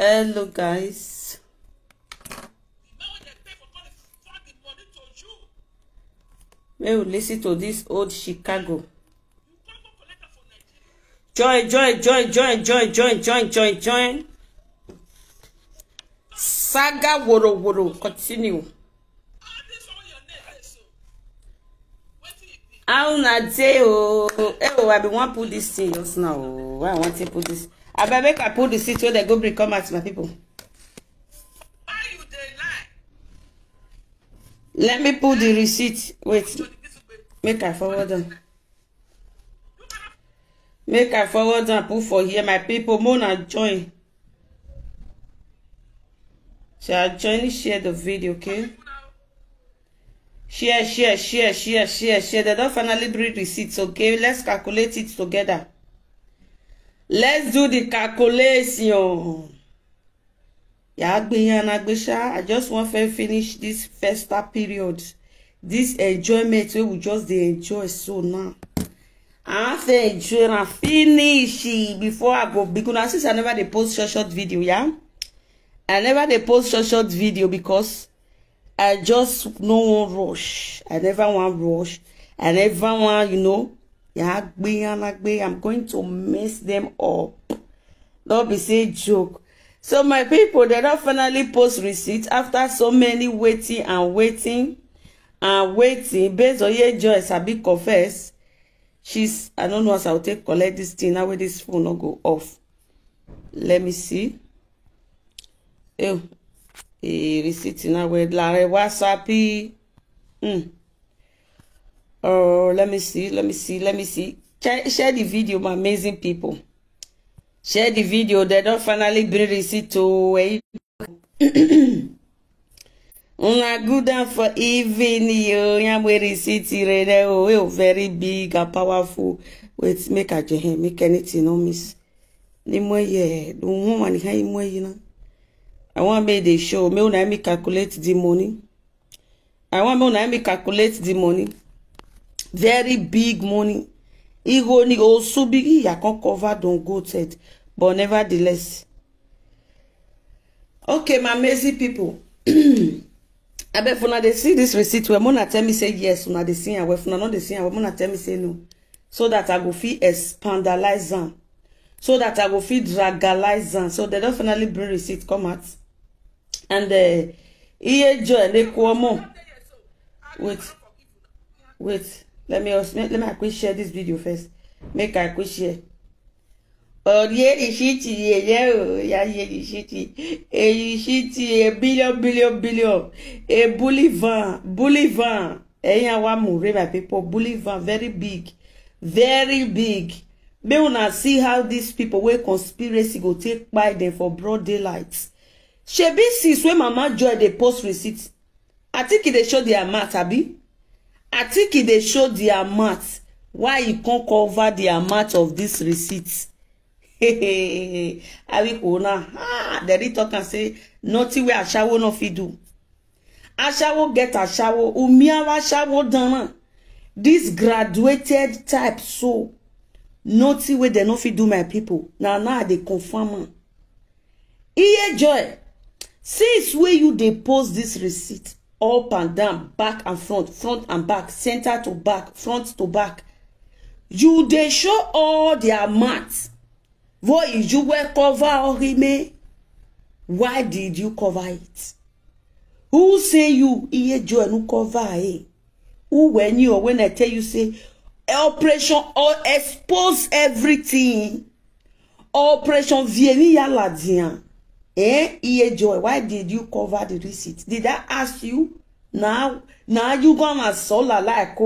Hello, guys. May we listen to this old Chicago. Join. Saga woro. Continue. How na day I be want put this thing just now. Why I want to put this? I better make I put the seat where they go bring come at my people. Why you dey lie? Let me put the receipt. Wait. Make I forward them. Make I forward them. Put for here my people. Mona join. So I join share the video, okay? Share. They don't finally bring receipts, okay? Let's calculate it together. Let's do the calculation. I just want to finish this festive period. This enjoyment we will just enjoy so now. I have to enjoy and finish before I go. Because since I never post short video, yeah? I never post short video because I just no one rush. I never want rush. I never want, yeah, I'm going to mess them up. Don't be say joke. So my people, they don't finally post receipts after so many waiting. Based on your Joyce, I be confess. I don't know as I'll collect this thing now where this phone will go off. Let me see. Receipt now with WhatsApp. Oh, let me see. Share the video, my amazing people. Share the video. They don't finally bring receipt to Una good for evening, you receipt very big and powerful. Wait, make a make anything no miss. I want me the show. Me una me calculate the money. Very big money. Ego ni also big. I can cover don't go to but nevertheless. Okay, my amazing people. I bet for now they see this receipt where Mona tell me say yes, una they see and where for now not they see and where Mona tell me say no. So that I go feel expandalize them. So that I go feel dragalize them. So they don't finally bring receipt come out. And joy they come. Wait. Let me quick share this video first. Make I quick share. Oh yeah, the shitty, yeah, the shitty. A billion. A Bolivar. My people, Bolivar, very big. May una see how these people where conspiracy go take by them for broad daylight. Shebi sis when Mama Joy they post receipts. I think they show the amount, Abi. I think they show the amount. Why you can't cover the amount of this receipts? I will go now. The talk and say nothing where Ashawo no fit do. Ashawo get Ashawo. Umiawa Ashawo done. This graduated type so nothing where they no fit do my people. Now they confirm. Iye Joy. Since where you they post this receipt up and down, back and front and back, center to back, front to back, you they show all their maths. Why you were cover Orime? Why did you cover it? Who say you Iye Joy no cover it? Who when you or when I tell you say operation or expose everything? Operation Vieni Yaladian. Iye Joy, why did you cover the receipt? Did I ask you? Now you gonna sola like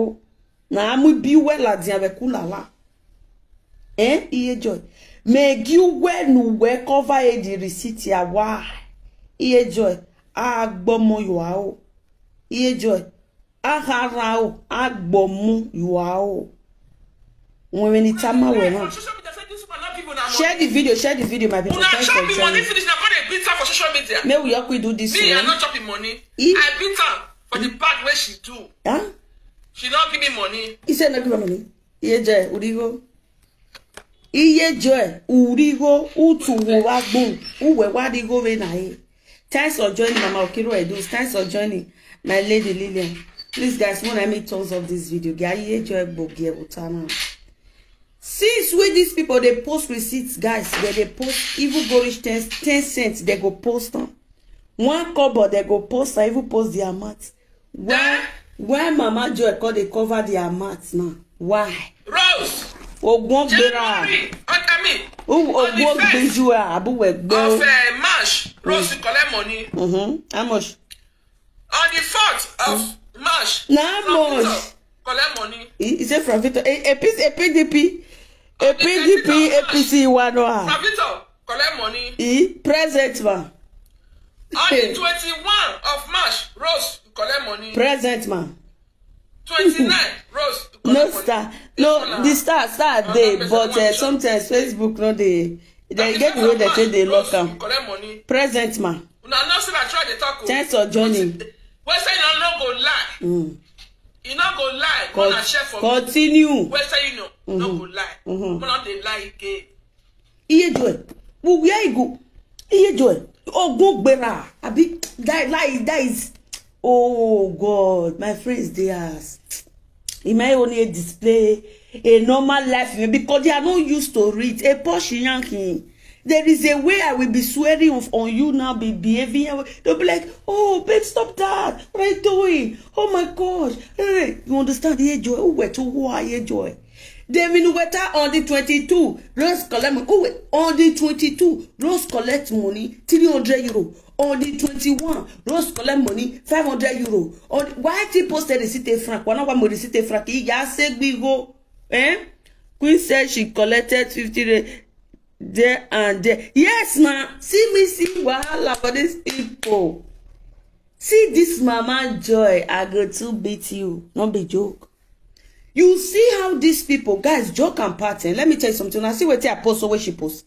now I'm be well Ladian Vekulala. Iye Joy. Make you when we cover the receipt ya why? Iye Joy, agbomo you are. Iye Joy, aharao, agbomo you are. When it's time we now. Share the video, my people. Una chopping money finish now. They beat her for social media. May we all do this. Me, I'm not chopping money. I beat her for the part where she do. Huh? She not give me money. He said not give me money. Iye Joy, would you go? Iye joy, urigo, utu wagbon, uwe wadigo venae. Thanks for joining Mama Okiro Edos. Thanks for joining my lady Lillian. Please guys, when I make thumbs up this video, iye joy bogie utana. Since with these people they post receipts, guys, where they post even gorish 10 cents, they go post them. 1 kobo they go post, I even post the amount. Why Mama Joy call they cover the amount now? Why? Rose. Ogun January. Ogun Bejua, Abu of March, Rose collect money. How much? On the 4th of March. How much? Collect money. He said from Victor, a PDP, APC one. From Victor, collect money. Present man. On the 21 of March, Rose collect money. Present man. 29, Rose collect no money. star. No, the star day, but sometimes Facebook no they get the way they say they lock them. Collect money. Present man. Una no say I try to talk. Thanks for joining. We say you no go lie. You no go lie. Gonna share for continue. We say you no go lie. We not dey lie again. Iye joy. Where you go? Iye joy. Oh, go gbera. Abi that is. Oh God, my friends, they ask. It might only display a normal life because they are not used to read. A posh Yankee. There is a way I will be swearing on you now, be behaving. They'll be like, oh, babe, stop that. What are you doing? Oh my gosh. Hey, you understand? Yeah, joy. Oh, wait, oh, yeah, joy. Devin Weta on the 22, Rose collect money. Oh, wait, on the 22, Rose collect money, 300 euro. On the 21, Rose collect money, 500 euro. On why she posted receipt franc? One of them receipt franc. He just said we go. Queen said she collected 50 there and there. Yes, man. See wahala for these people. See this Mama Joy. I go to beat you. Not be joke. You see how these people, guys, joke and pattern. Let me tell you something. I see what I post or where she post.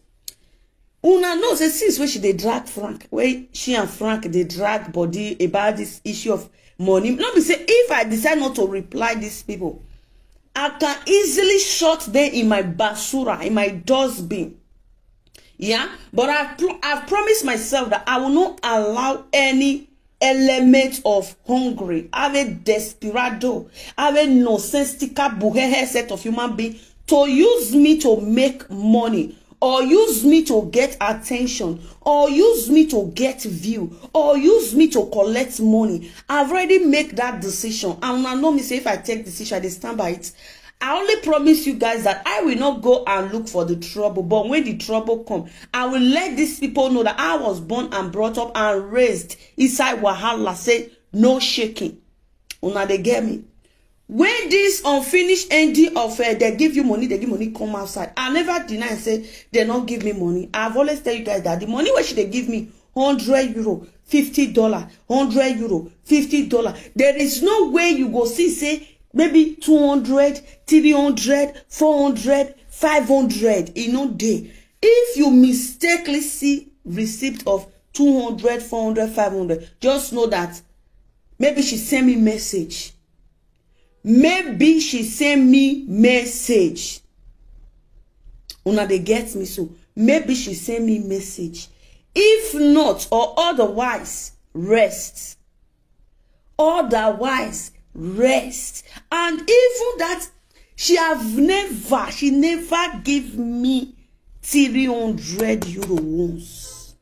Una know say since when she they drag Frank, where she and Frank they drag body about this issue of money. Not be say if I decide not to reply these people, I can easily shut them in my basura, in my dustbin. Yeah, but I've promised myself that I will not allow any element of hungry, have a desperado, have a nonsensical buhehe set of human being to use me to make money, or use me to get attention, or use me to get view, or use me to collect money. I've already made that decision. And I know me say if I take decision, I stand by it. I only promise you guys that I will not go and look for the trouble. But when the trouble comes, I will let these people know that I was born and brought up and raised inside Wahala. Say, no shaking. Una, they get me. When this unfinished ending of they give you money, they give money, come outside. I never deny and say they don't give me money. I've always tell you guys that the money which they give me, 100 euro, $50, 100 euro, $50. There is no way you go see, say, maybe 200, 300, 400, 500 in no day. If you mistakenly see receipt of 200, 400, 500, just know that maybe she sent me message. Maybe she sent me message. Una they get me so. Maybe she sent me message. If not, or otherwise, rest. Otherwise, rest. And even that she never give me 300 euro once.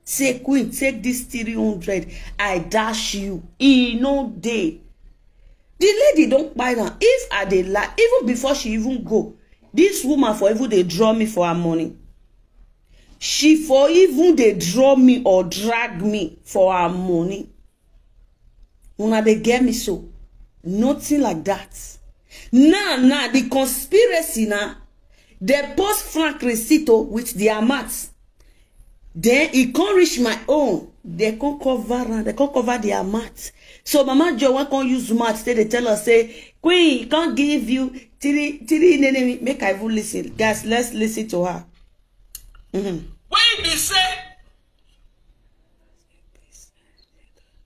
Say, Queen, take this 300. I dash you. In no day. The lady don't buy now. If I dey lie, even before she even go, this woman for even they draw me for her money. She for even they draw me or drag me for her money. Una they get me so. Nothing like that. Now, the conspiracy now, they post Frank Recito with the amount. Then it can't reach my own. They can't cover the amount. So Mama Joy can't use math. They tell us, say, Queen, can't give you three. Make I even listen. Guys, let's listen to her. When they say,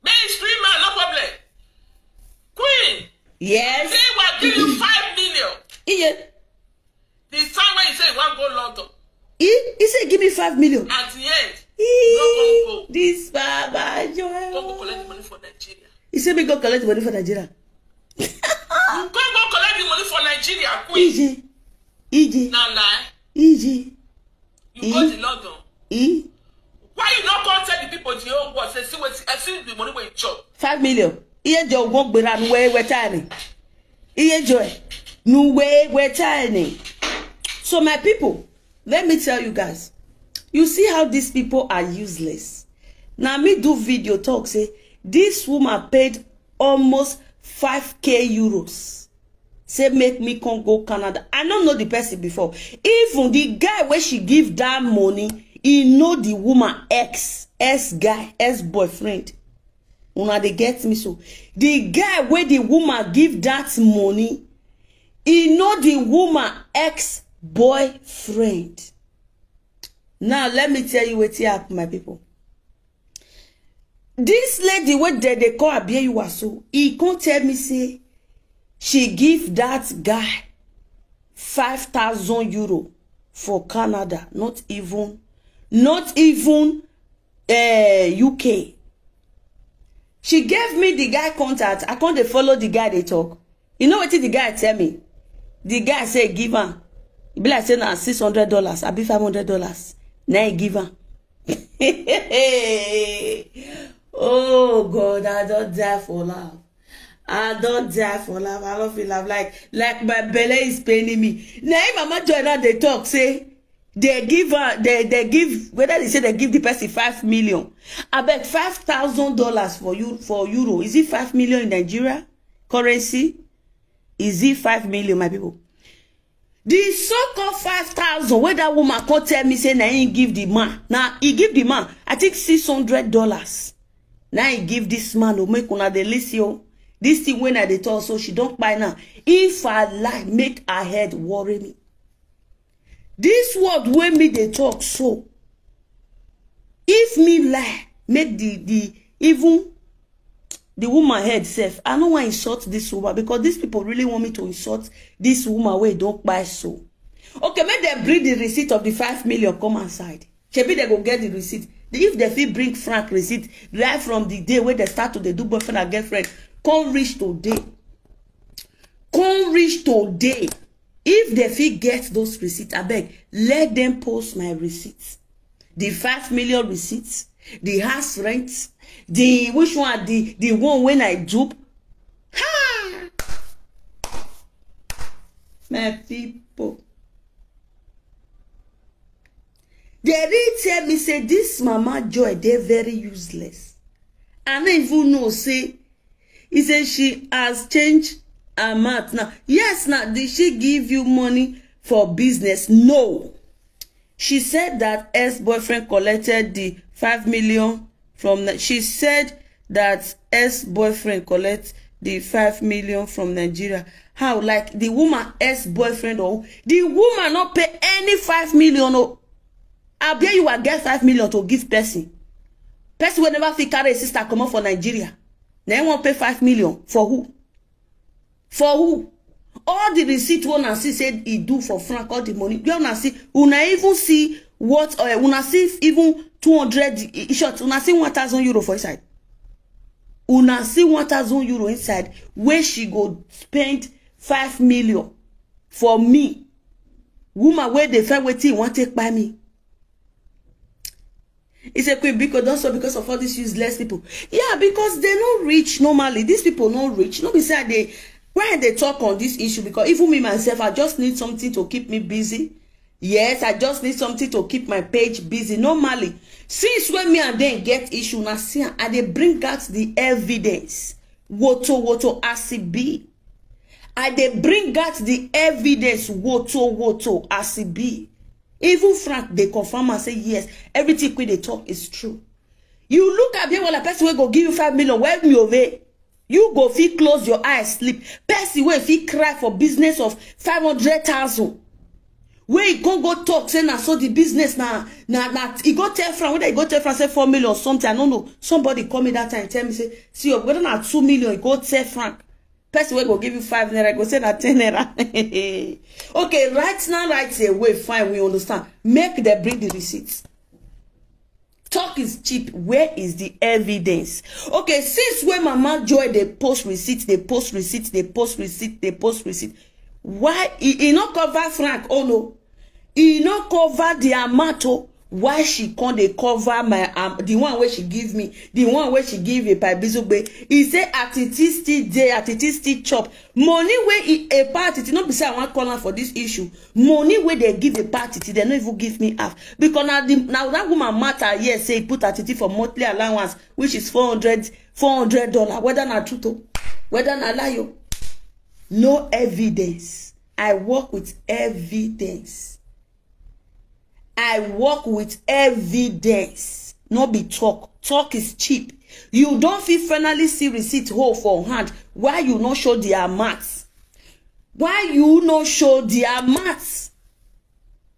mainstream man, no problem. Queen, yes. they will give you 5 million. Yeah. The time when you say 1 want go London. He said, give me 5 million. At the end, no come go. This Baba Joel. Come go collect the money for Nigeria. He said, me go collect the money for Nigeria. You come go collect the money for Nigeria, quick. EJ. Now lie. EJ. You go to London. E. Why you not come tell the people the whole world? Say, see the money where you chop. 5 million. Iye jo won't be ran way tiny. Iye jo. No way tiny. So my people, let me tell you guys. You see how these people are useless. Now me do video talk say this woman paid almost 5k euros. Say make me come go Canada. I don't know the person before. Even the guy where she give that money, he know the woman ex guy, boyfriend. Una they get me so. The guy where the woman give that money, he know the woman ex boyfriend. Now let me tell you what happened, my people. This lady what they call Abia so he can't tell me say she give that guy 5,000 euro for Canada, not even UK. She gave me the guy contact. I can't follow the guy they talk. You know what the guy tell me? The guy say give her. He be like saying now $600. I be $500. Now he give her. Oh God, I don't die for love. I don't die for love. I don't feel love like my belly is paining me. Now Mama Joanna they talk say they give her they give whether they say they give the person 5 million. I bet $5,000 for euro. Is it 5 million in Nigeria currency? Is it 5 million, my people? The so-called 5,000 where that woman can't tell me say now he give the man. Now he give the man I think $600. Now he give this man to make una the list yo. This thing when I they talk so she don't buy now. If I like make her head worry me. This word when me they talk so. If me lie make the even the woman head self. I don't want to insult this woman because these people really want me to insult this woman where don't buy so. Okay, make them bring the receipt of the 5 million come inside. Maybe they go get the receipt. If they feel bring frank receipt right from the day where they start to they do boyfriend and girlfriend, come reach today. Come reach today. If they feel get those receipts, I beg, let them post my receipts. The 5 million receipts, the house rent, the which one, the one when I dupe. Ha! My people. They really tell me say this Mama Joy, they're very useless. I don't even know say he said she has changed her math now. Yes, now did she give you money for business? No. She said that ex-boyfriend collected the 5 million from. She said that ex-boyfriend collect the 5 million from Nigeria. How? Like the woman ex-boyfriend or the woman not pay any 5 million or. I bet you will get 5 million to give person. Person will never fit carry a sister come up for Nigeria. They won't pay 5 million. For who? For who? All the receipt one see said he do for frank all the money. You wanna see? Una even see what? Una see even 200 short. Una see 1,000 euro for inside. Una see 1,000 euro inside where she go spend 5 million for me. Woman where they find waiting want take by me. It's a quick because also because of all these useless people. Yeah, because they're not rich normally. These people not rich. No, besides they when they talk on this issue, because even me myself, I just need something to keep me busy. Yes, I just need something to keep my page busy. Normally, since when me and them get issue now, see, and they bring out the evidence. Woto as it be. And they bring out the evidence. Woto as it be. Even Frank, they confirm and say, yes, everything they talk is true. You look at me when a person will go give you 5 million, where me over. You go feel close your eyes, sleep. Person will feel cry for business of 500,000. Where you go talk, say now so the business now he go tell Frank, whether he go tell Frank say 4 million or something, I don't know. Somebody call me that time and tell me, say, see, whether not 2 million, he go tell Frank. person will go give you 5 naira, go say that 10 naira. Okay, right now, right away, fine, we understand. Make them bring the receipts. Talk is cheap. Where is the evidence? Okay, since when Mama Joy they post receipt, why he not cover Frank? Oh no, he not cover the amount. Why she can't they cover my the one where she give me, the one where she give a pipe bizogbe? He say at it is still there, at it is still chop. Money where a party, it not be say I want call for this issue. Money where they give a party, they don't even give me half. Because now that woman matter, yes, say put at it for monthly allowance, which is $400, whether not truth, whether not lie. No evidence. I work with evidence. I work with evidence. No be talk. Talk is cheap. You don't feel finally see receipt hold for hand. Why you not show the amounts? Why you not show the amounts?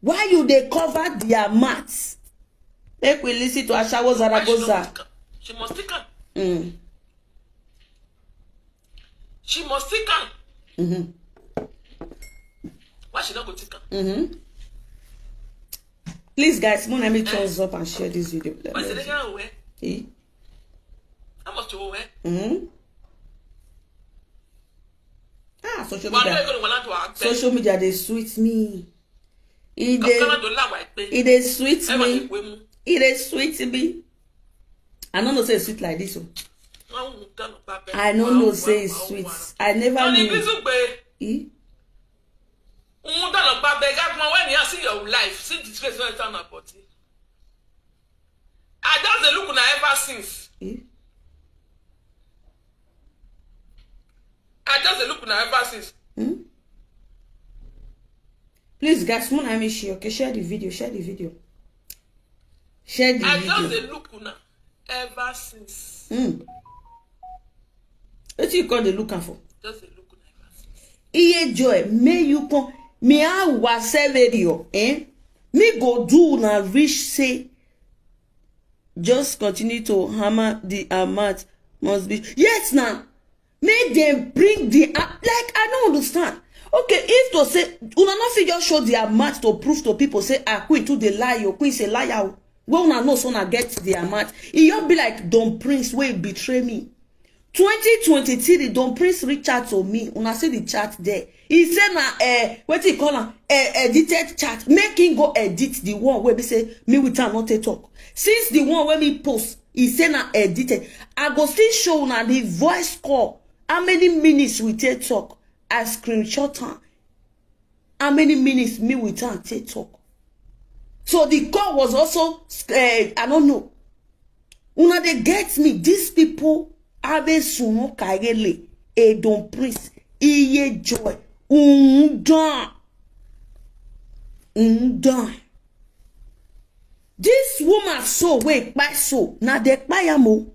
Why you they cover the amounts? Make we listen to Ashawo Zaragoza. She must take her. She must take her. Why she not go take her? Please, guys, let me thumbs up and share this video. Why is it away? How much you away? Social media. Social media, they sweet me. It they sweet me. It is sweet me. I don't know say sweet like this. I don't know say it's sweet. I never knew. When you see your life, see this face when you turn up body. I just look na ever since. I just look na ever since. Please, guys, let me share. Okay, share the video. Share the video. Share the video. I just look na ever since. What you call the looking for? Just look na ever since. Iye Joy, may you come. Me a was video, me go do na reach say just continue to hammer the amount must be yes now. Make them bring the like I don't understand. Okay, if to say una not figure show the amount to prove to people say Queen to the lie or Queen say liar. Well, una know so na get the amount. It just be like Don Prince wey betray me. 2023, Don Prince reach out to me. Una see the chat there. He said na what he call am edited chat. Make him go edit the one where we say me with her not a talk. Since the one where me post, he said na edited. I go still show na the voice call. How many minutes we take talk? I screenshot her. How many minutes me with her take talk? So the call was also I don't know. Una they get me. These people. Abe suno kagele e Don Prince Iye Joy undan. This woman so wait by so na de payamo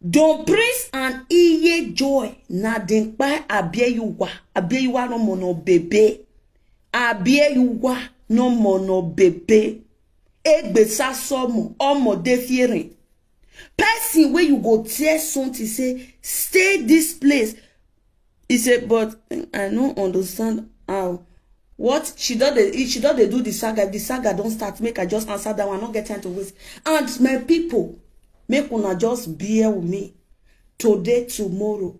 Don Prince and Iye Joy na de pa abieyuwa no mono bebe abieyuwa no mono bebe egbesa somo omo defierin. Person where you go tear something say stay this place. He said, but I don't understand how. What she does they do the saga. If the saga don't start, make I just answer that one. Not get time to waste. And my people, make una just bear with me today, tomorrow.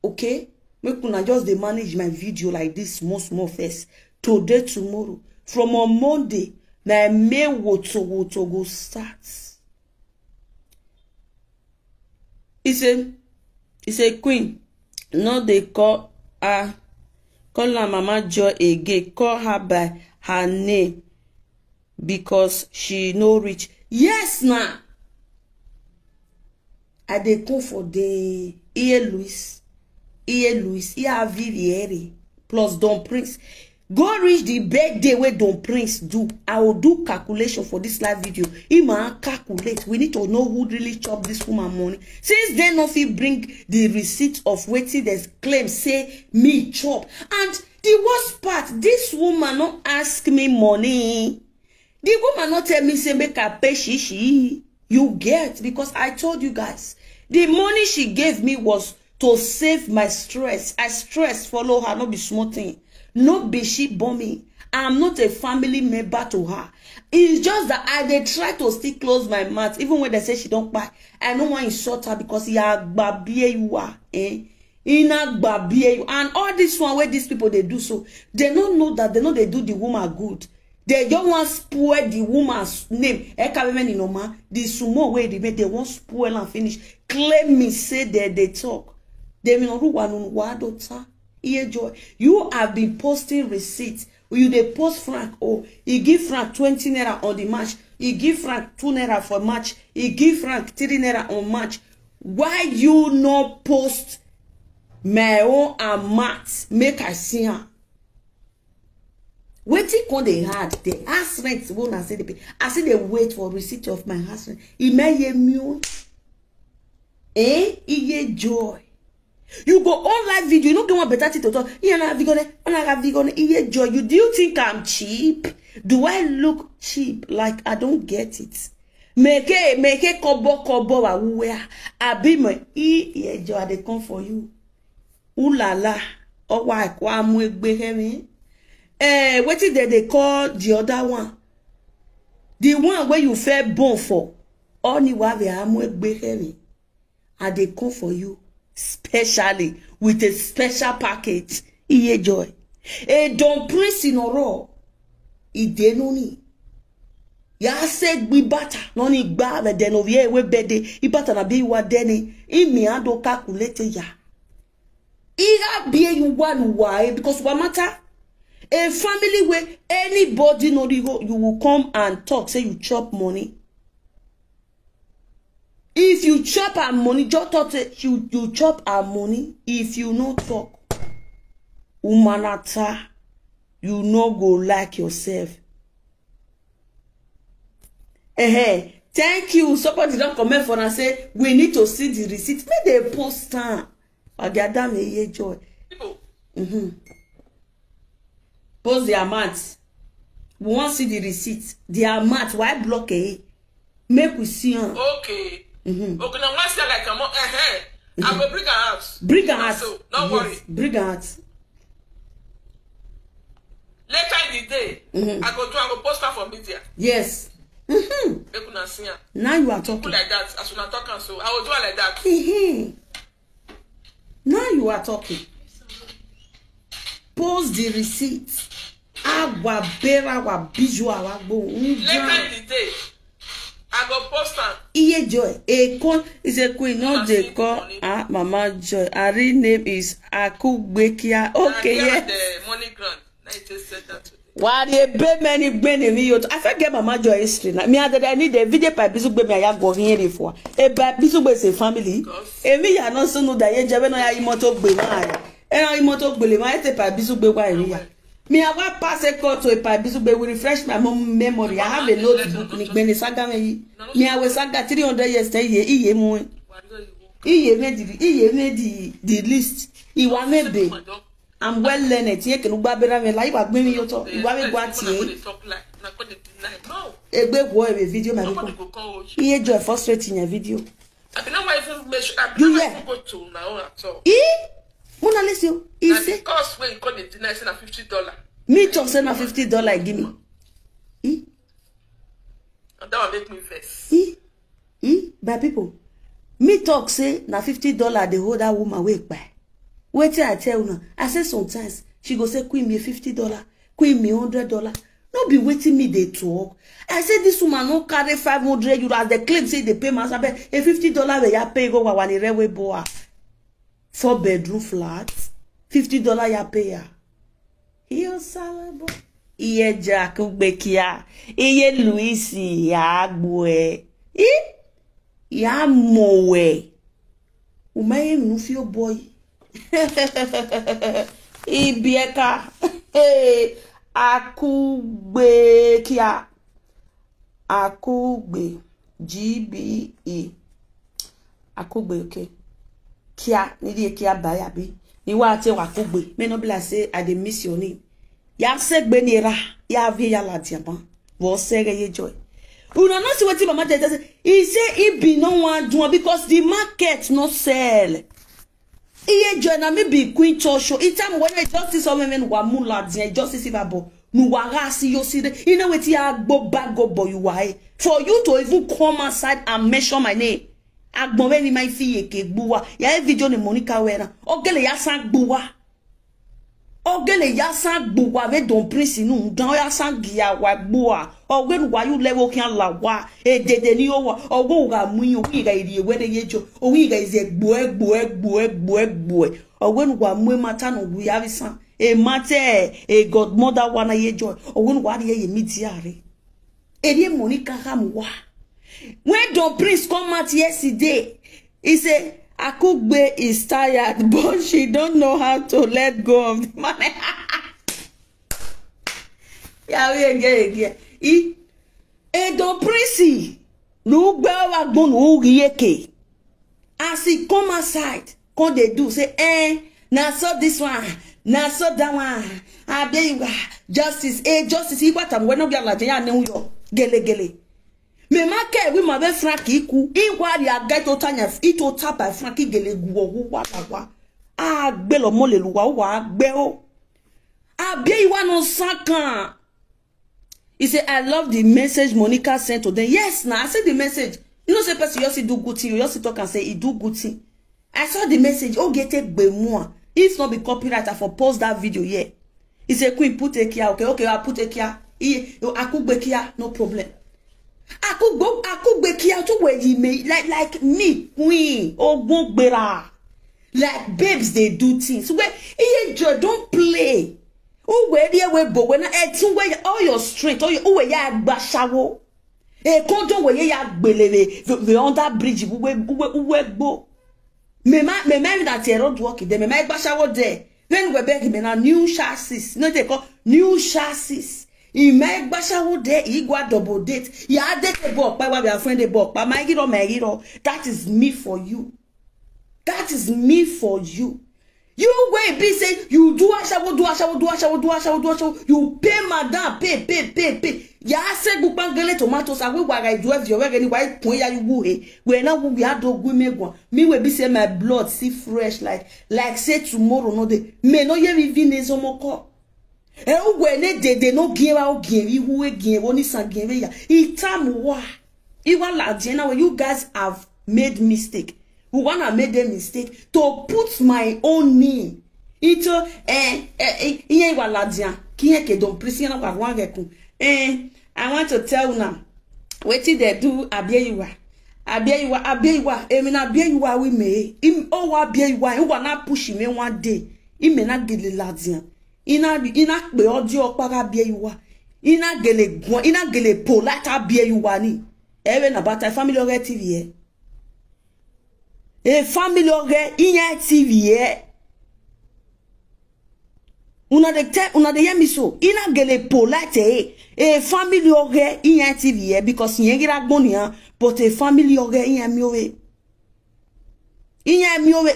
Okay? Make una just they manage my video like this small first. Today, tomorrow. From on Monday, na me woto go start. He said, Queen, no, they call her Mama Joy again. Call her by her name because she no rich. Yes, now. I dey go for the Iye Louis, Iya Vivieri, plus Don Prince. Go reach the birthday where Don Prince do. I will do calculation for this live video. Ima calculate. We need to know who really chop this woman money. Since then, no fit bring the receipt of waiting they claim say me chop. And the worst part, this woman not ask me money. The woman not tell me say make her pay shishi. You get, because I told you guys, the money she gave me was to save my stress. I stress follow her, not be small thing. Not be she bombing. I'm not a family member to her. It's just that they try to still close my mouth. Even when they say she don't buy. I don't want to insult her because you are you are. And all this one where these people they do so. They don't know that they know they do the woman good. They don't want to spoil the woman's name. The sumo way they make, they won't spoil and finish. Claim me, say that they talk. They mean you have been posting receipts. You they post Frank, oh, you give Frank 20 naira on the match. You give Frank 2 naira for match. You give Frank 3 naira on match. Why you not post my own and Matt? Make I see her. Waiting on they had the house rent won't I say they pay. I say they wait for receipt of my house rent. It may ye mute. Iye joy. You go on live video, you don't get one better thing to talk. Iye joy. Do you think I'm cheap? Do I look cheap? Like I don't get it. Make it kobo where I be my iye joy they come for you. Ooh la la. Oh why what is that they call the other one? The one where you fell born for. Only one and they come for you specially with a special package. Iye joy. Don't press in oro. Ide noni. Ya se gbi bata noni gba be den ovie we bede. Ibata na bi wa deni. Imi ado calculate ya. Iga be you one why because what matter? A family where anybody know you will come and talk, say you chop money. If you chop our money, just talk you chop our money. If you no talk, umanata, you no go like yourself. Thank you. Somebody don't comment for and say we need to see the receipt. Make they post time. I get them a joy. Post the amount. We want to see the receipt. The amount. Why block it? Make we see her. Okay. Okay, now once I like I will bring her out. Bring her out. So, don't worry. Bring her out. Later in the day, I go post her for media. Yes. Now you are talking. Like that. As soon as I talk, so I will do it like that. Now you are talking. Post the receipt. Agua bera wa biju awa go. Later in the day, I go post her. Iye Joy. A con is a queen, not the call. Mama Joy. Her real name is Akugbekia. Okay, yeah. The money grant. I just said that today. Why they pay many me? I forget Mama Joy history. Me I need a video by Bisugbe me I go here for. A by Bisugbe is a family. Me ya no so know that ye jabe no ya imoto gbe na. Na imoto gbele ma ete by Bisugbe wa area. Me I want pass a call to a by Bisugbe will refresh my memory. I have a notebook ni gbe ni saga me. Me I will saga 300 years iye mu. Iye made the list. Iwa mebe. I'm well learned. Here can ubabera me like what me yoto. Iwa me gwati. No. Egbe wo e video my people. Iye Joy frustrating your video. I be no why even make sure I go to my own at all. Mona listen. He say because when you call it deny say na $50. Me talk say na $50 give me. And that will make me vex. By people. Me talk say na $50 the hold that woman wake by. Wait till I tell you now. I say sometimes she go say queen me $50, queen me $100. No be waiting me they talk. I say this woman no carry 500 euro as the claim say they pay myself a $50 we ya pay go wa ni rewe boa. 4-bedroom flat. $50 ya pay ya. Iyo salabo. Iye Jack Bekia. Iye Luisi ya gwe. Ya mowe. Umaye mnufio boy. Ibieka. Akugbe kia. Akugbe. GBE. Akugbe, okay. Kia. Nidi kia bayabi. Ni wate wakugbe. Me no bila say I dey miss your name. Ya segbe ni ra. Ya vi ya la diaban. Wo sege ye Joy. Una no see wetin mama tell say. He say he be no one do because the market no sell. Iye joy na me be queen church. Itam when justice or women wa mula dia justice ibabo. Nu wara si yo si de. You know what ya go back go boy you why. For you to even come outside and mention my name. Agbonwe ni my fille ke gbuwa. Ya video ni Monica wena. Ogele ya san gbuwa. Ogele ya san gbuwa ve don prince nu. Dan ya san giya wa gbuwa. Ogwe wa you level kan la wa. E dede ni o wa. Ogwo ga mu yin wi ga iri we de yejo. O wi ga ize gbo. Ogwe wa mu mata no wi avisan. E mate e godmother wana yejo. Ogwe wa de ye mitiare. Eri Monica hamwa. When Don Prince come out yesterday, he said, Akugbe is tired, but she don't know how to let go of the money. Yeah. Don Prince, no wa gbon o rieke. As he come outside, come they do say, na so this one, na so that one. Abe justice, justice. He what am when no be la ya ne yo gele. Me make we ma be frank iku inwa ya get to tanya ito tapa frank gele guwo wa agbe lo mo le luwa wa agbe o abi iwa no sakan. He said, I love the message Monica sent to them. Yes, now I said the message. You know, say person you see do good thing, you just talk and say he do good thing. I saw the message. Oh, get it be more. If not be copyright, I for post that video here. He said, Queen, put a kia. Okay, I put a kia. I could be kia, no problem. I could be kia to where you may like me, Queen, or won't be like babes, they do things. Where don't play. Oh, where they were but when I all your strength, all your ya bashawo. Kondo where ya beleve the under bridge we go. Me that road walk them, me bashawo there. Then we beg me na new chassis. No, they call new chassis. He make bashawo there, he go double date. Ya date the book by we are friend the book. But my hero, that is me for you. That is me for you. You wait, be say you do ashawo. You pay madam, pay. Ya say bupangele tomatoes awe waga do if you any white point ya you go we na we had do go me we be say my blood see fresh like say tomorrow no day me no ye even ezomoko e we ne de no give out give you we give oni san give ya itam wa even la jena when you guys have made mistake. We wanna make the mistake to put my own name into I want to tell now what did they do abiyewa emina abiyewa we me oh abiyewa you wanna push me one day ime na gele ladian ina pe ojo opara abiyewa ina gele polite abiyewa ni even about a family of TV a family of inya TV una de yemi so ina gele polite a family of inya TV because yengira gbonia but a family of inya miowe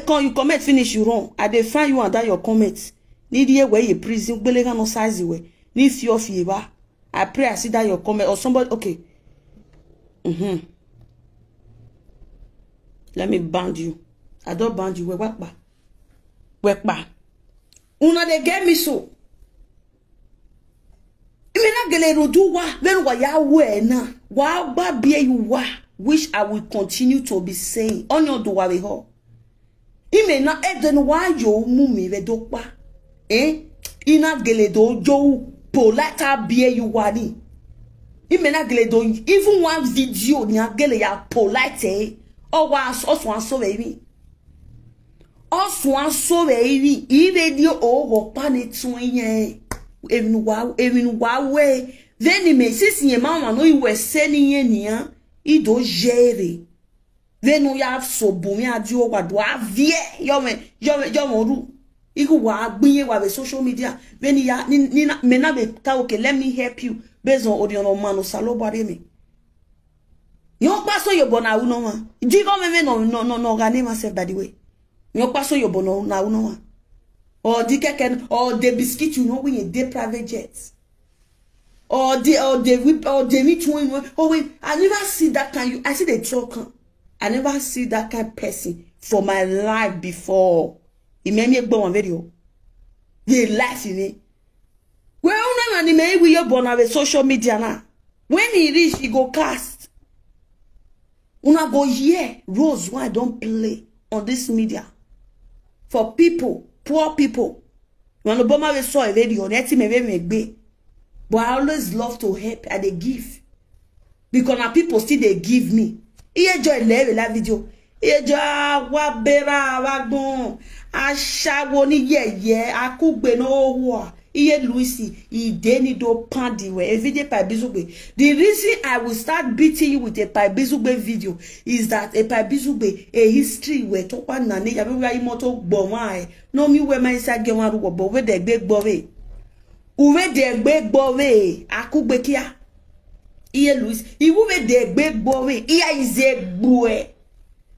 when you comment finish you wrong I dey find you under your comments need ye where you prison belega no size we ni fear of yeba I pray I see that your comment or somebody okay let me band you. I don't band you. Wekba. Una de get me so. Imena gele rodu wa. When wa ya we na. Wa ba bie you wa. Which I will continue to be saying. Onyo do wa we ho. Imena eden wa yo mumi we do pa. Ina gele do jo polata bie you wa ni. Imena gele do even one video ni gele ya polite oh was also baby. Also so baby. Radio oh pani twin even way. Then he may see your mama no you were sending ye I do jere. Then we have so booming at you what do I vie yomoru. Iku wa binye wa social media. When ya nina menabe okay let me help you based on audio no man no salo bari me. Yon paso yo bona uno wa. Digo me no gane myself by the way. Yon paso yo bona na uno wa. Or the keken or the biscuit you know when you dey private jets. Or the meet one. Oh wait, I never see that kind. I see the truck. I never see that kind of person for my life before. Imemi egbo wan video. Ye life in well, una man me we born on social media now. When he reach, he go cast. Una go hear Rose why don't play on this media for people, poor people. When Obama we saw a video, but I always love to help and they give because now people still they give me. Iye joy leve la video. Iye joy wa bera wa gbon aṣawo ni yeye akugbe no wa. Iye Luisi, ideni do pandi we a video by Bizugbe. The reason I will start beating you with a by Bizugbe video is that a by Bizugbe a history we talk about nane ya be where imoto gboma no mi we my side get one but we de gbe gbowe. Uwe de gbe gbowe akugbe kia. Iye Luisi, iwe de gbe gbowe iya ize gbowe.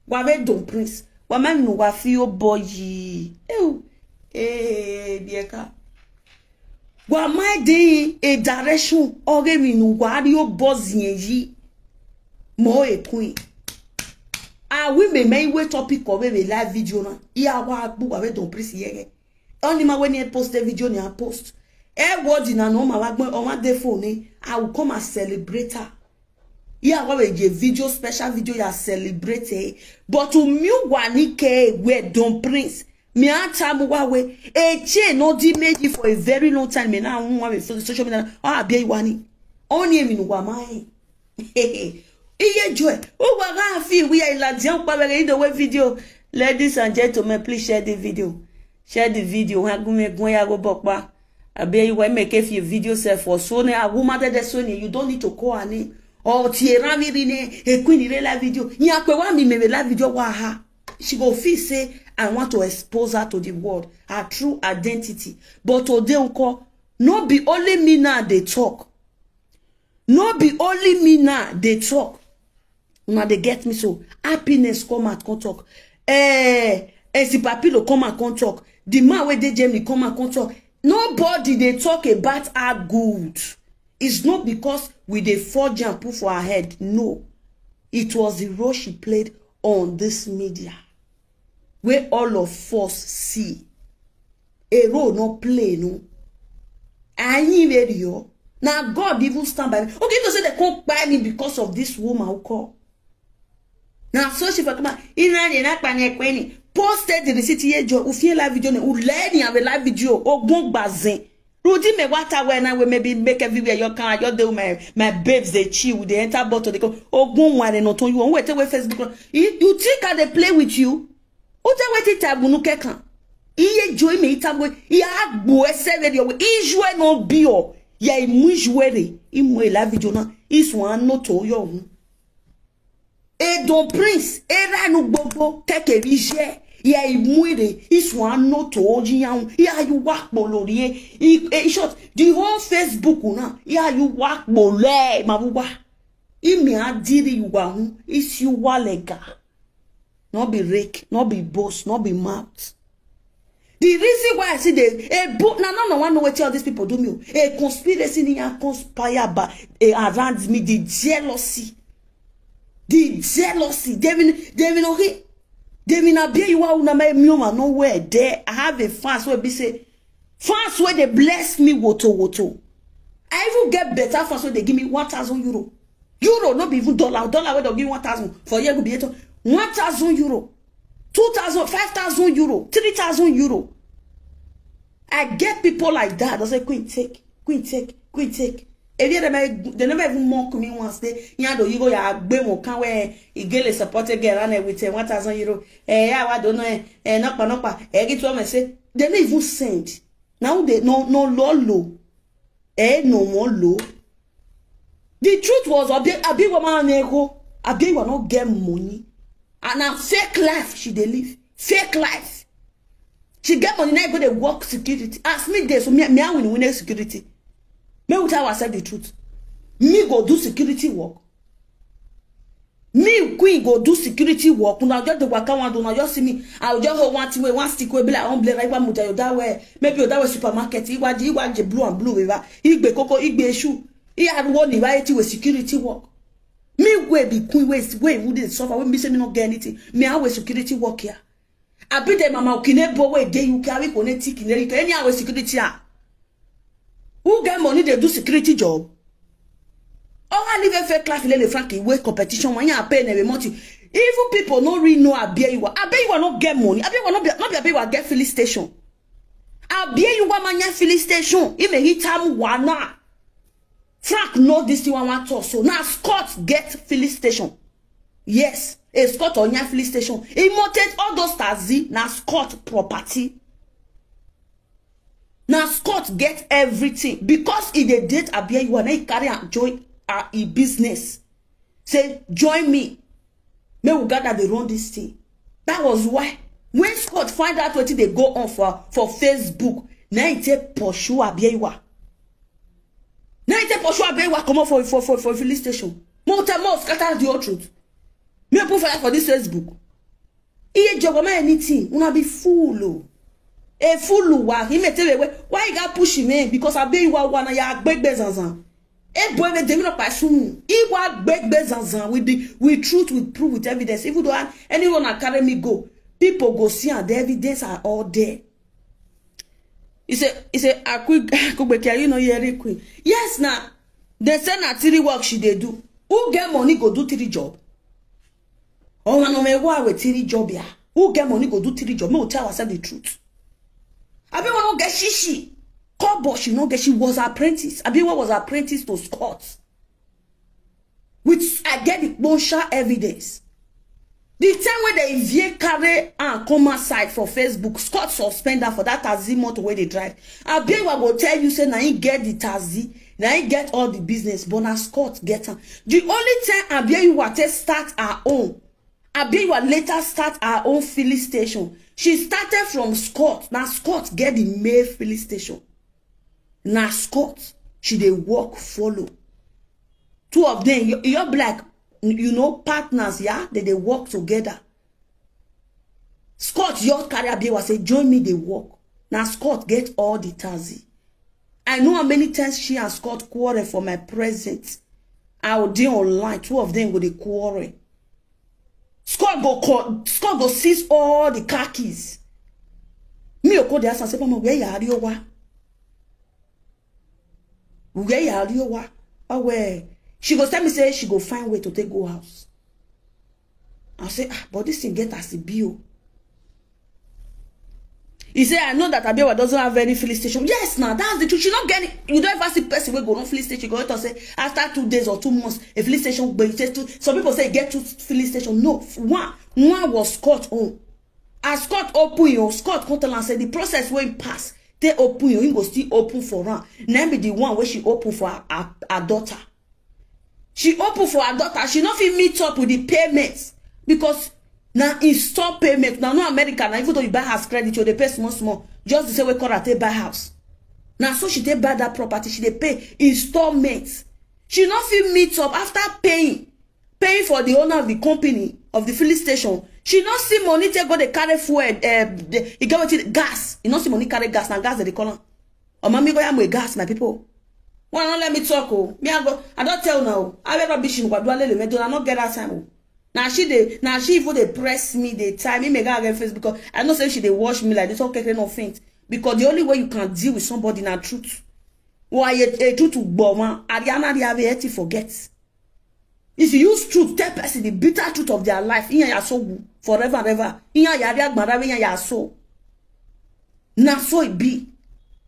Wa be don prince. Wa ma nu wa fi o boyi. Bieka. Wa my day a direction ore mi nu wa ri o bozien yi mo e queen we me we topic of we live video na iya wa gbu wa we don prince yeye only ma when he post the video ni post word na no ma wa gbon on one day phone I will come and celebrate her. Yeah, we a video special video ya celebrate but to me wa ni ke we don prince me atamu wawe chain no di meji for a very long time me now wa social media abia iwani oni emi nu wa mai iye joy o wa ga fi we ilaji an pa bere ido we video. Ladies and gentlemen, please share the video. Share the video. Ha gume gun ya go bopa abia iwa make a few video self for so na a woman that so you don't need to call ani or ti ran mi ri ne e queen re la video yan pe wa mi me la video wa ha she go feel say I want to expose her to the world, her true identity. But today, no be only me now they talk. No be only me now they talk. Now they get me so. Happiness come and come talk. Si Papilo come and come talk. The man where they Jamie come and come talk. Nobody they talk about our good. It's not because we they forge and put for our head. No. It was the role she played on this media. Where all of us see a role not play no. And you now God even stand by me. Okay, to say they can't buy me because of this woman who call. Now so she for come posted the receipt here jo ufie live video u learn have a live video ogun gbazin. Rudy me water when I will maybe make everywhere your can just do my babes they chill they enter bottle they go ogun one and not on you wait away Facebook. You think how they play with you? Ute weti tabunu kekan. Iye joy me itabwe. Iya agbo eseve diyo. Ijwe no bio. Ya imu ijwere. Imu la video na. Iswan no to yo. Don prince. Era no bobo. Teke rije. Ya imu ere. Iswan no to oji ya. Ya you wak boloriye. Short. The whole Facebook na. Ya you wak bole. Mabuwa. Imi adiri yuwa. Is you walega. Not be rake, not be boast, not be mouth. The reason why I see a book now, no one know what all these people do me. A conspiracy conspire around me, the jealousy. The jealousy. They will be you are nowhere there. I have a fast where they say fast where they bless me woto. I even get better fast where they give me 1,000 euro. Euro, not be even dollar. Dollar where they give 1,000 for year will be 1,000 euro, 2,000, 5,000 euro, 3,000 euro. I get people like that. I say, Queen take. If they never even mock me once. You go ya bemo can where you get a supported girl and with 1,000 euro. I don't know. Nokpa. Get to me say they don't even send. Now they no low. No more low. The truth was a big woman nego. A big will not get money. And now fake life she dey live. Fake life. She get money now go dey work security. Ask me this so me I win security. Me will tell herself the truth. Me go do security work. Me queen go do security work. Una just the waka one do na just see me. I will just hold one stick wey be like umbrella like one muta that way. Maybe that way supermarket. Iwaje blue and blue weaver. Igbe koko igbe shoe. He had one variety with security work. Me we be queen way wouldn't suffer. We me say me not get anything. Me I will security work here. Abi de mama ukine bo we dey you carry connect kineri any our security ah. Who get money they do security job? Oh, I live a fake class le frankie way competition when you pay every month. Even people no really know Abiyewa. Abiyewa not get money. Abiyewa not be Abiyewa get filling station. Abiyewa manya filling station. He may hit time wana. Frank know this thing one talk. So now Scott get filling station. Yes, a Scott on your filling station. He moted all those taxi now Scott property. Now Scott get everything because he dey date Abiyewa and he carry and join a business. Say join me. May we gather they run this thing. That was why when Scott find out what they go on for Facebook, now he take pursue Abiyewa. Now he take pursue Abiyewa come on for filling station. More scatter the whole truth. Me put fire for this Facebook. He job anything. Una be fool. A fool wa. He may tell you why you got push him in because Abiyewa wanna ya big bezanzan. E boy me demi no pasun. He wa big bezanzan with truth, with proof, with evidence. Even though anyone academy go, people go see and the evidence are all there. He say I quick you know here quick. Yes now. They say na 3 work she they do. Who get money go do 3 job? Oh no me why with 3 job ya. Who get money go do 3 job? Me will tell ourselves the truth. Abiyewa no get shishi. Kobo she no get. She was apprentice. Abiyewa was apprentice to Scott. Which I get the bullshit evidence. The time when they vie carry and come outside for Facebook, Scott suspend her for that taxi motor where they drive. Abiyewa will tell you say now he get the taxi, now he get all the business, but now Scott get her. The only time Abiyewa start her own, Abiyewa later start her own filling station. She started from Scott. Now Scott get the male filling station. Now Scott, she dey work follow. 2 of them, you're black, you know, partners, yeah? They work together. Scott, your carry Abiyewa say, join me, they work. Now Scott get all the taxi. I know how many times she and Scott quarrel for my present. I will do online. 2 of them go they quarrel. Scott go seize all the car keys. Me go there and say, Mama, where you are? Where you are? Oh, where? She go tell me say she go find way to take go house. I say, but this thing get as a bill. He say, I know that Abiyewa doesn't have any filling station. Yes, now that's the truth. She not get it. You don't ever see person will go on filling station. You go to say after 2 days or 2 months, a filling station. But it says 2. Some people say get 2 filling station. No, one was Scott home. As Scott open you, Scott come tell and say the process won't pass. They open you, he go still open for her. Then be the one where she open for her daughter. She open for her daughter. She not fit meet up with the payments because. Now install payment. Now no American. Now even though you buy house credit, you they pay small. Just the same way Cora take buy house. Now so she take buy that property. She they pay installments. She not feel meet up after paying for the owner of the company of the filling station. She not see money take go the carry fuel. He go with gas. You not see money carry gas. Now gas they call. Oh mommy go yam with gas, my people. Why not let me talk? Oh, me I don't tell now. I better be shin. I not get that time. Now she even they press me, they time me make her get face because I know say she they wash me like this. Okay, no faint. Because the only way you can deal with somebody in a truth. Why a truth to bomb Ariana they have to forget. If you use truth, tell person the bitter truth of their life, in your soul forever and ever. In your soul. Now so it be.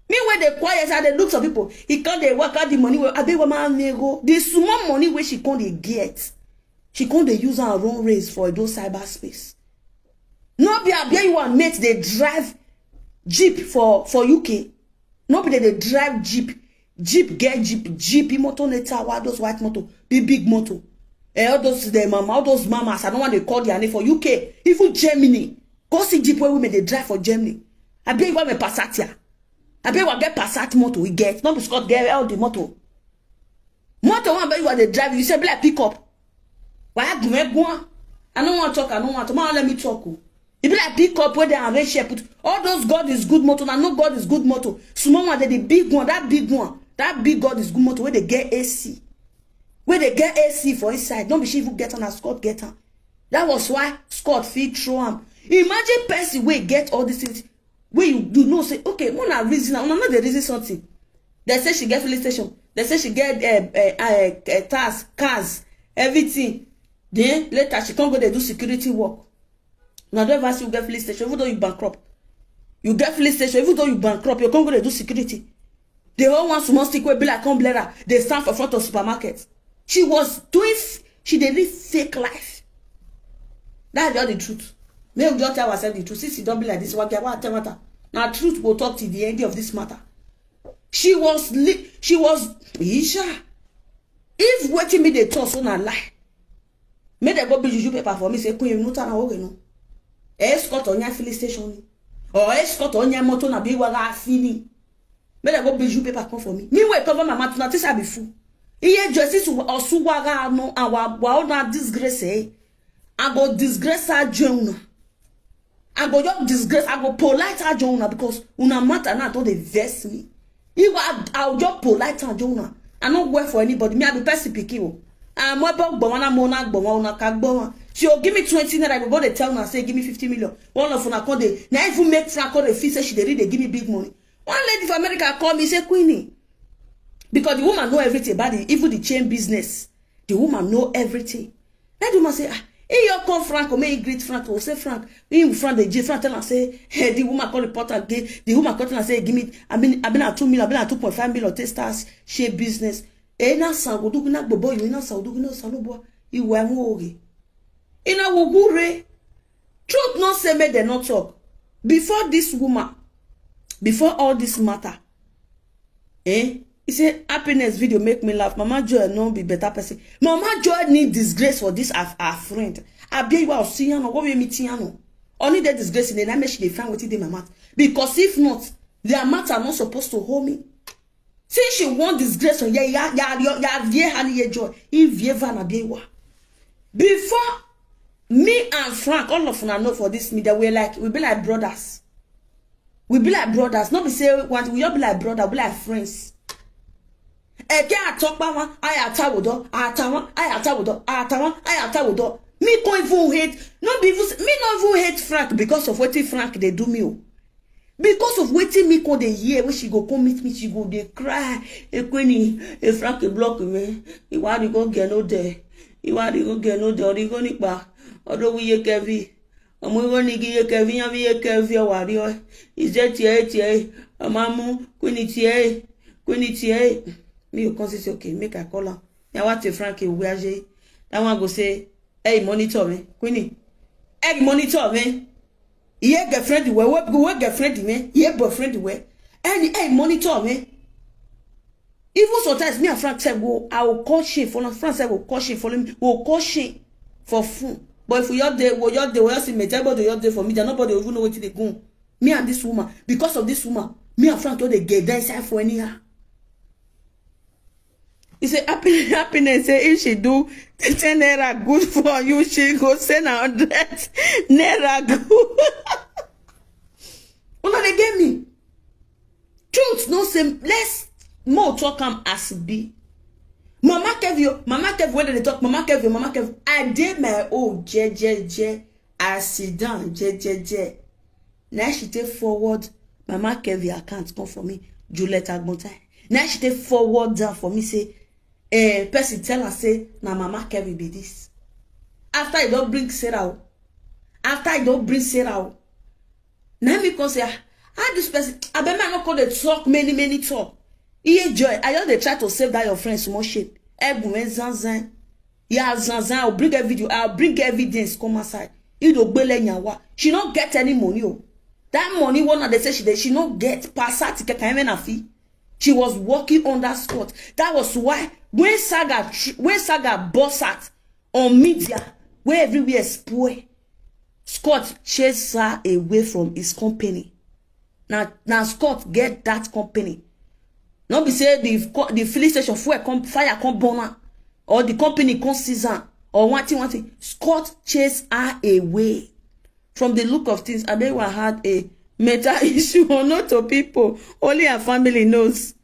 Me when they quiet and they look some people, he can't they work out the money where Abiyewa the small money where she can't they get. She can't use her own race for those cyberspace. No be Abiyewa mate they drive Jeep for UK. No be they drive Jeep. Jeep get Jeep motor later. What those white motor, big motor. All those all those mamas. I don't want to call their name for UK. Even Germany. Go see Jeep where women they drive for Germany. Abiyewa me Passat here. Abiyewa get Passat motor. We get not Scott get all the motor. Motor one Abiyewa they drive. You say black pick up. Why I don't want to talk. I don't want to. Man, let me talk. It be like pick up where they are red shepherd. All those God is good motto. Now no God is good motto. Small one, the big one. That big God is good motto. Where they get AC. Where they get AC for inside. Don't be sure if you get on a Scott get on. That was why Scott feed throw him. Imagine person wey get all these things. Where you do know say, okay, one a reason, one not the reason something. They say she get filling station. They say she get cars, everything. Then later she can't go there do security work. Now don't ever see you get filling station, even though you bankrupt. You get filling station, even though you bankrupt, you can't go there do security. The whole one small stick will be like umbrella. They stand for front of supermarket. She did live fake life. That's just the truth. May we just tell ourselves the truth. Since you don't be like this, what matter? Now truth will talk to the end of this matter. She was Isha. If waiting me they talk so na lie. May they go be juju paper for me say queen no turn away no. Escort on your filling station. Or escort on your motor na be waga fini. May they go be juju paper come for me. Me wait cover my mouth na this I be fool. Iye justice or su waga no and wa na disgrace eh. I go disgrace her Jonah. I go just disgrace. I go polite her Jonah because una matter na to dey vex me. I'll just polite her Jonah. I don't work for anybody. Me I be person picky. I'm about Bona Mona Bona Kagbona. She'll give me 20 naira. I go they tell her say give me 50 million. One of una call they now even make Frank call the fee say she they read they give me big money. One lady from America call me say Queenie. Because the woman know everything about it, even the chain business. The woman know everything. That woman say, hey, you call Frank or may greet Frank or say Frank. In front of the Frank tell her say, hey, the woman call reporter again. The woman call and say, give me, I've been at 2 million, I've been at 2.5 million testers, share business. Eh, na sango do na bobo you na sango do na salobo. Iwe ngori. Ina wugure. Truth not say me they not talk. Before this woman, before all this matter, he said, happiness video make me laugh. Mama Joy no be better person. Mama Joy need disgrace for this our friend. I be you was seeing no, what we meeting no. Only the disgrace in the name she dey find what they mama. Because if not, their matter are not supposed to hold me. Since she want disgrace on ya joy. If you ever na be before me and Frank, all of them know for this media, we be like brothers. We be like brothers. Not be say we all be like brothers, we be like friends. Eke atok ba wan, I atawodo, atawa, I atawodo, atawa, I atawodo. Me can't even hate, not be even, me not even hate Frank because of what Frank they do me. Because of waiting me call the year when she go come meet me, she go they cry. Queenie, Frank block me. You want to go get no there. You want to go get no there. Or you go nick back. Although we ye Kevin. I'm going to give Kevin. I'm here Kevin. Warrior. Is that tia? Mamu. Queenie tia. Me you consider okay. Make a call her. Now what the Frank we are that one go say, hey monitor me. Queenie. Egg monitor me. Ye girlfriend we girlfriend me. Ye boyfriend we. And hey monitor me. Even sometimes me and Frank said go. I will call shit for Frank said will call shit for him. Will call shit for fun. But if we up there, we all see me. Everybody up there for me. That nobody will even know what they go. Me and this woman, because of this woman, me and Frank told they get inside for anyhow. He said happiness. Say if she do 10 naira good for you, she go send 100 naira good. Oh no, they gave me. Truth no same. Let's more talk as be. Mama Kev, when they talk, Mama Kev, I did my own je. I sit down, je. Now she take forward, Mama Kev account come for me, Juliet Agbontai. Now she take forward down for me, say, person tell her, say, now Mama Kev be this. After I don't bring Sarah, now me come say, how this person, I bet me not call the talk, many talk. Iye joy, I just they try to save that your friend small shape. Zanzan. Yeah, Zanzan, I'll bring a video, I'll bring evidence, come aside. She don't get any money. Oh. That money, one of they say she don't get passat to fee. She was working on that spot. That was why when Saga boss at on media, where everywhere spoil, Scott chased her away from his company. Now Scott get that company. Not be say the filling station fire come burn or the company come season or one thing. Scott chased her away. From the look of things, Abewa had a mental issue or not to people. Only her family knows.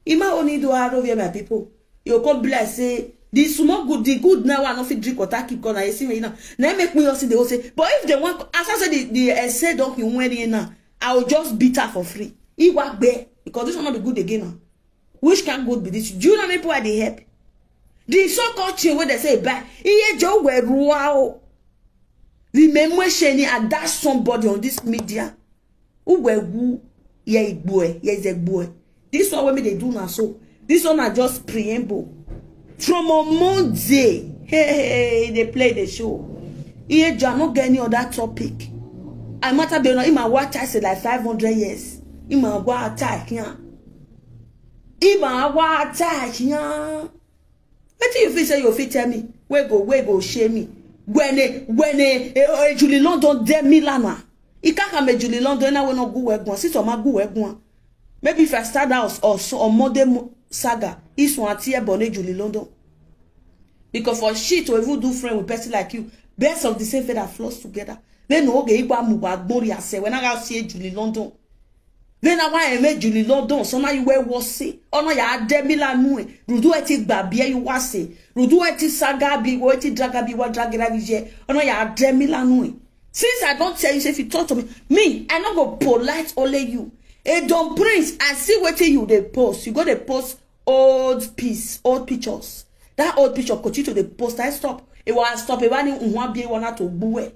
Ima only do her over my people. You come be like say The small good, the good now, I don't fit drink water, keep going. I see me now. Now make me also they will say, but if they want, as I said, the essay don't you went in now, I will just beat her for free. It work there because this one not be good again now. Which can good be this? Do you know people why they help? The so-called chill where they say bye. Iye Joe were wow. Remember Shani and that's somebody on this media who were who yeah boy, yes a boy. This one what they do now so. This one are just preamble. From a Monday, hey, they play the show. Iye Joe not get any other topic. I matter be in my watch I said like 500 years. In my watch attack here. In my watch attack here. What do you feel say you fit tell me? Where go shame me? When Julie London de Milana. It can't come Julie London now when no go work one. Sit on my go work one. Maybe if I start out or modern saga, is one tier bonnet Julie London. Because for shit to even do friend with person like you, best of the same feather flows together. Then no okay, when I go see Julie London. Then I want to make Julie London. So now you wear was say. Oh no, ya Demila nue. Rudu eti babia you was say. Rudu eti saga bi wo eti draga bi wa dragira vije. Oh no, ya Demila nue. Since I don't tell you, say if you talk to me, I not go polite only you. A Don Prince, I see what you they post. You go they post old pictures. That old picture continue to the post. I stop. It was stop. It was be one to buwe.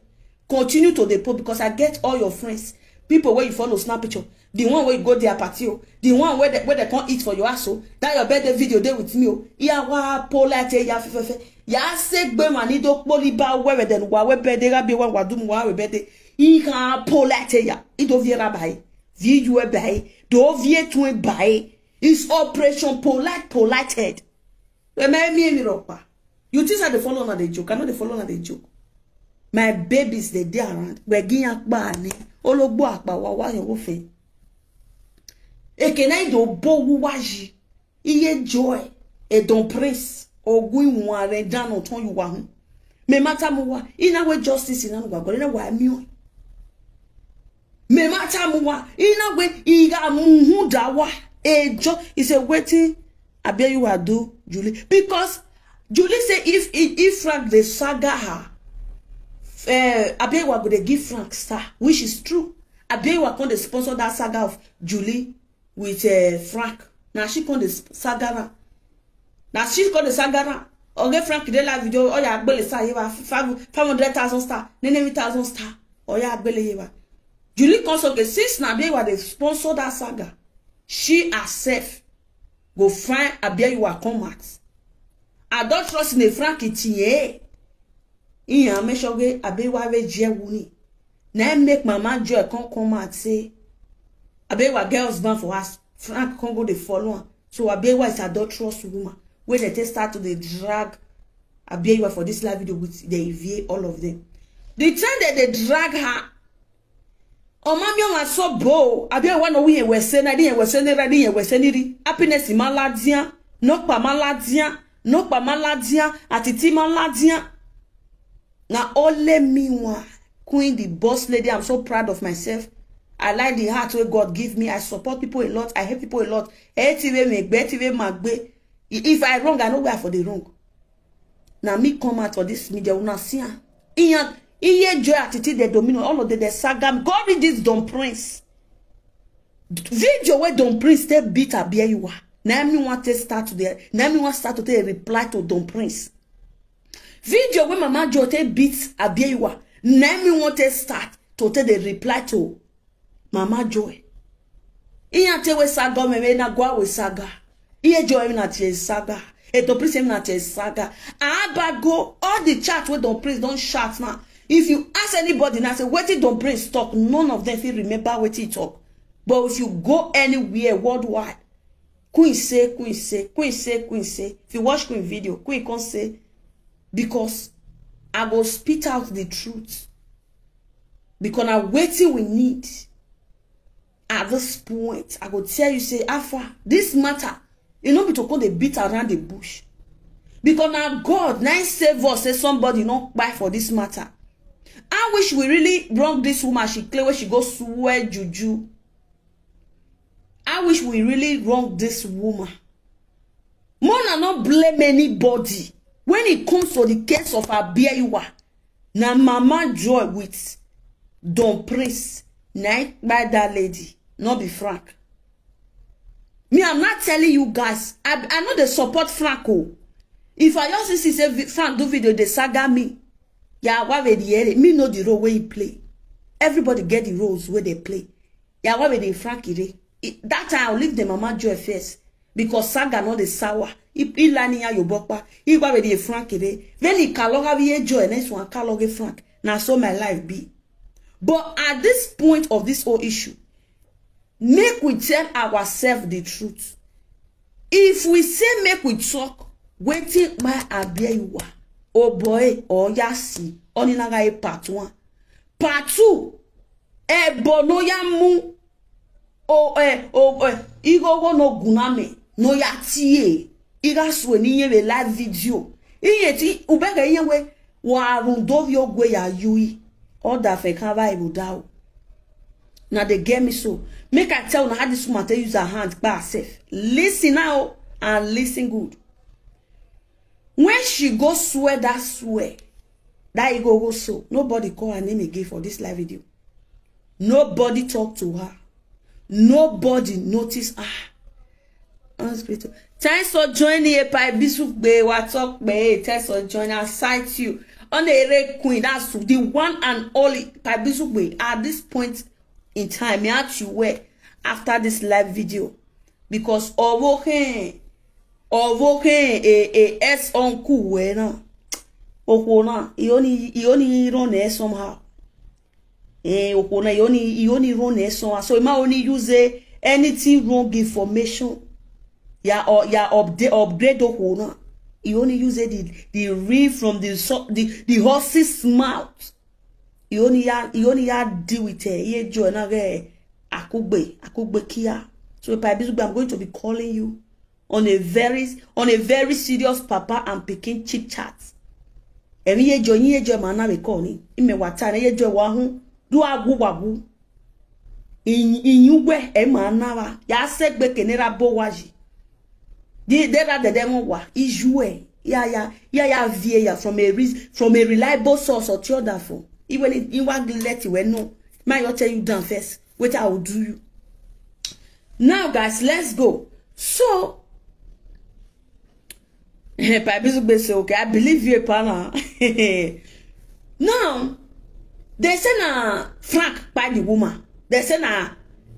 Continue to the post because I get all your friends. People where you follow snap picture. The one where you go their party, the one where they can't eat for your ass, that your birthday video there with me. Ya wa polite ya fefe. Ya segbe mani do poliba where then wa we birthday ga be wa wadum wa we birthday. I can polite ya. I do viera bai. Vi you bai. Do vie tu bai. Is operation polited. You think that they follow on the joke? I know they follow on the joke. My babies they dey around. We giyan pa ni. Ologbo apa wa yan wo fe. Ekena do bo wuwaji. Iye joy e Don Prince ogun iwon are dan o ton yu wa hun. Me mata mu wa ina we justice ina nu gbo na wa mi o. Me mata mu wa ina we iga mu hu da wa. Ejo is a waiting abia you are do Julie because Julie say if Frank the saga her Abiyewa go dey give Frank star, which is true. Abiyewa come dey sponsor that saga of Julie with Frank. Now she come the saga. Now she come the saga. Okay, Frank dey live video. Oh yeah, agbele star yewa 500,000 star, 9,000 star. Oh yeah, agbele yewa. Julie come so since na Abiyewa dey sponsor that saga, she herself go find Abiyewa come out. I don't trust in the Frank itiye. Iya make sure we Abiyewa we je wuni. Na make Mama Joy come out say Abiyewa girls ban for us. Frank can go dey follow her. So Abiyewa is adulterous woman. When they start to dey drag Abiyewa for this live video with the EVA, all of them. The time that they drag her, Omami was so bold. Abiyewa no we we say na di we say na di we say ni happiness maladia, no pa maladia, no pa maladia, atiti maladia. Now only me one queen, the boss lady. I'm so proud of myself. I like the heart where God give me. I support people a lot. I help people a lot. If I wrong, I know where for the wrong. Now me come out for this media. Una see Iye joy attitude the domino. All of the saga. God read this Don Prince. Video where Don Prince they beat Abiyewa. Now me want to start to there. Now me want to start to take a reply to Don Prince. Video when Mama Joy beats Abiyewa. Now me want to start to take the reply to Mama Joy. Iya te we saga me na gwa we saga. Iye Joy na te saga. E Don Prince na te saga. Abago all the chat where Don Prince don't shout now. If you ask anybody now say what did Don Prince talk, none of them feel remember what he talk. But if you go anywhere worldwide, Queen say. If you watch Queen video, Queen can't say. Because I will spit out the truth. Because I'm waiting we need. At this point, I will tell you, say, Alpha, this matter, you know, we to call the beat around the bush. Because now God, now save us, say somebody not buy for this matter. I wish we really wrong this woman. She clear where she goes swear juju. I wish we really wrong this woman. Mona not blame anybody. When it comes to the case of Abiaiwa, na Mama Joy with Don Prince, night by that lady, not be Frank. Me, I'm not telling you guys. I know they support Franco. If I also see say Frank do video, they saga me. Yeah, why would the me know the role where he play. Everybody get the roles where they play. Yeah, why would they Frank it? That time I'll leave the Mama Joy first. Because saga not the sour. He lani ya yobokpa. He why would they Frank it? Then he kaloga vie Joy next one kaloge Frank. Now so my life be. But at this point of this whole issue, make we tell ourselves the truth. If we say make we talk, waiting my Abiaiwa, oh boy, or yasi, oninaga part 1. Part 2, bono ya mu, igo no guname, no ya tie, iga sweni ye live video. Iyeti, ubega yewe, wa rundovyo gwe ya yui, order fe kava ibudao. Now they get me so. Make I tell you how this woman use her hand by herself. Listen now and listen good. When she go swear that swear, that you go so. Nobody call her name again for this live video. Nobody talk to her. Nobody notice her. Thanks for joining a pipe Bishop Bay. What talk Bay? Thanks for joining. I cite you on the red queen. That's the one and only pipe Bishop Bay at this point in time. Me ask you where after this live video, because ovoke s uncle we na okona ioni run somehow okona ioni run somehow, so ma only use anything wrong information ya upgrade okona. You only use the read from the horse's mouth. You only deal with it. Ye join akugbe kia. So if I'm going to be calling you on a very serious papa and picking chit chat. Emi ye join mana be call ni. Ime wata na ye join wa hu do agu. Inyuwe e mana wa. Ya segbe kenera bo waji. There the demo wa ijue. Ya vie ya from a reliable source or the other for. Even you want to let you know, might tell you down first. What I will do you. Now, guys, let's go. So, okay, I believe you, partner. Now, they say na Frank by the woman. They say na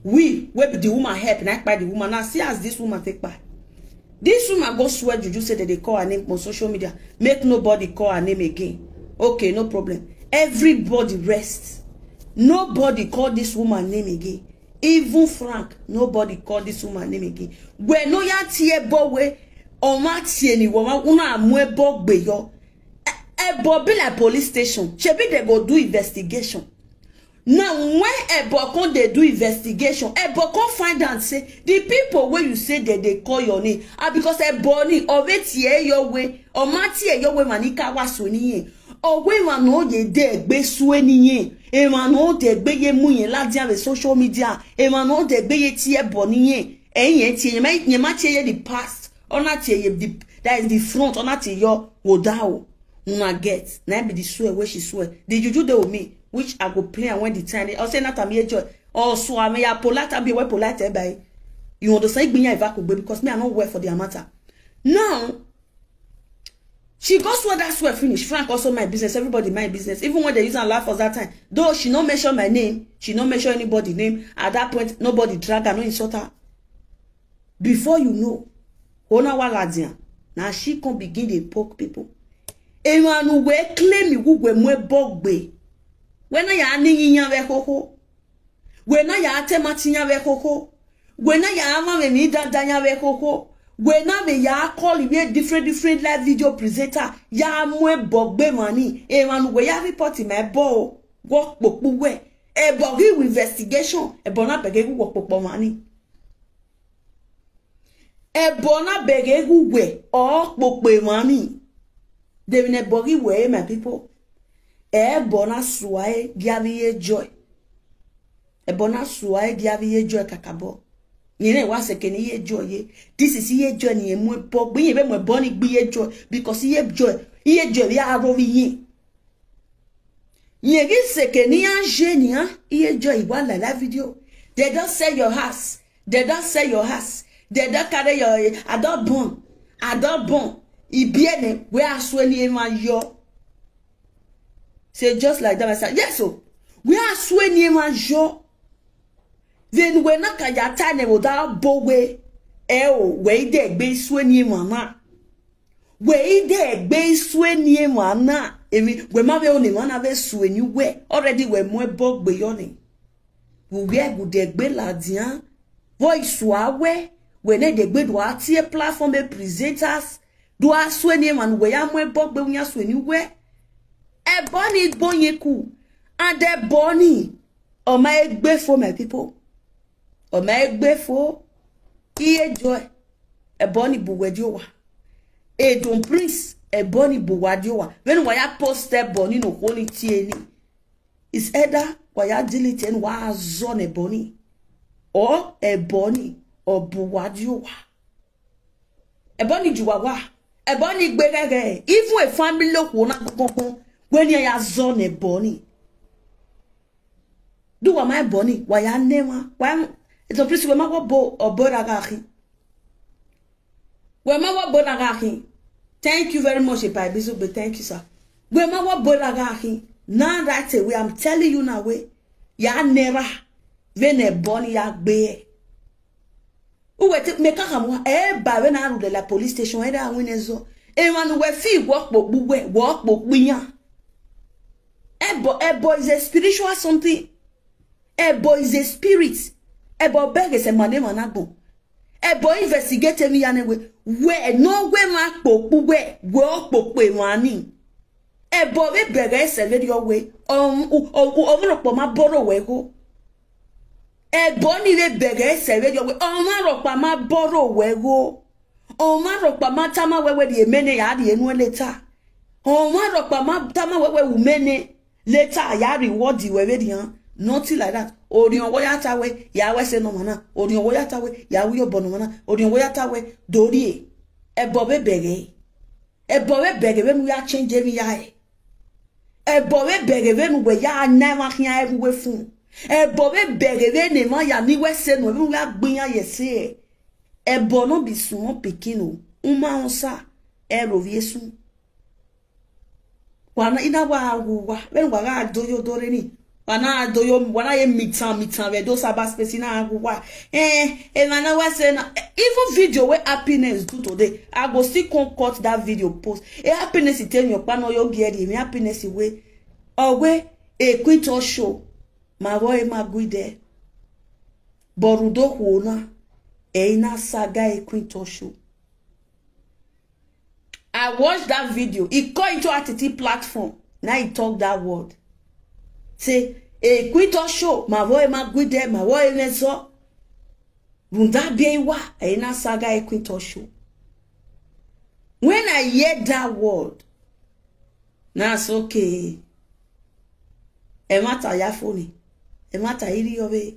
we the woman help not by the woman. Now, see as this woman take by. This woman go swear Juju said that they call her name on social media. Make nobody call her name again. Okay, no problem. Everybody rests. Nobody called this woman name again. Even Frank, nobody called this woman name again. When no ya tie bowe, o ma tie ni woman una amwe bogbe yo. Ebo be like police station. Shebi they go do investigation. Now when Ebo come they do investigation, Ebo come find out say the people where you say that they call your name are because Ebo ni ovetie your way or ma tie your way manika wasoni. Owe man no ye de gbe suwe niye. E man no de gbe ye mu yen la dia with social media. E man no de gbe ye tie boniye. Yen tie ye ma tie ye the past. Ona tie ye the that is the front. Ona tie yo wodao. Una get. Na be the swear where she swear. The juju de with me, which I go play and when the time. I say na tam ye joy. Oh so I me ya polite be we polite by. You understand me ya because me I no work for the matter. Now she goes where that swear finish. Frank also my business. Everybody my business. Even when they use her laugh for that time. Though she no mention my name. She no mention anybody's name. At that point, nobody drag her, no insult her. Before you know, Ona Waladia. Now she can begin to poke people. Emanu we claim you we mwe bogbe. When I ya ningi ve koko. When I ya tematinya ve koko. When I ya ama me danya ve koko. When I me ya call you different live video presenter ya mwe bogbe mani e man we ya report my bo work popo we e bogi investigation e bona bege gu work popo mani e bona bege gu we o popo mani de ne bogi we my people e bona suae giaviye joy e bona suae giaviye joy kakabo Yene wa se keni ye joy ye. This is ye joy ni emu pok. Bi ye be mo boni bi ye joy because ye joy ya arovi ye. Yegi se keni angenia ye joy wala la video. They don't sell your house. They don't sell your house. They don't carry your adult bon. Ibiene we are sweni man yo. Say just like that I said, yes so. We are sweni man yo. Then we na kaya tane without bowe. We de be sweni mama. We de be sweni mama. Emi we ma be oni mana be sweni we. Already we mo bog be yoni. We go de be ladian. Voice wa we. We ne de be do atie platform be presenters. Do a sweni man we ya mo bog be unya sweni we. E boni bonye ku. And the boni. O ma egbe for my people. O ma egbe fo iye joy e boni buwediowa e don prince e boni buwadiowa when wa ya post e boni no honi tieni is either wa ya delete en wa zone e boni or e boni or buwadiowa e boni juwawa e boni gbegege even a family lo na kokon when ya zone e boni do wa my boni wa ya nema wa it's a place where my bo or boragahi. Where my boragahi. Thank you very much, Epibizo, but thank you, sir. Where my boragahi. Now right away, I'm telling you now, way. Ya never. Vene boni ya be. Uwe me kakamwa. Ba when I rule la police station, either I win ezo. Eman we fi walk bo binya. Ebo is a spiritual something. Ebo is a spirit. Ebo beg se mane manago. Ebo investigate me yanewe. We no we ma popu we po pe mani. Ebo we beg se video we. Omro ma boro we go. Ebo ni we beg se video we. Omro ma boro we go. Omro ma tama we di emene ya di enu later. Omro ma tama we umene later ya reward di we di han. Nothing like that. Orion woyata we ya we se no mana. Orion woyata we ya we obono mana. Orion woyata we dorie. Ebo we bege. Ebo we bege we ya change every ya. Ebo we bege we ya never hia everywhere fun. Ebo we bege we ne ma ya ni we se no we ya gbinya yese. Ebo no bi sumo pikino. Uma onsa eroviesu. Wana ina wa when wa ga doyo dore ni. Wana ye mitan we do saba space na agwa mana wa say na even video where happiness do today I go still cut that video post happiness tell your pa no yo get me happiness we owe e quito show ma boy ma guide borudo hona na saga e quito show. I watched that video. He called into ATT platform. Now he talk that word. Say, a quito show, ma voy ma guide, ma voy nezo. Bunda biewa, na saga a quito show. When I hear that word, that's okay. Emata yafoni. Emata iri yobe.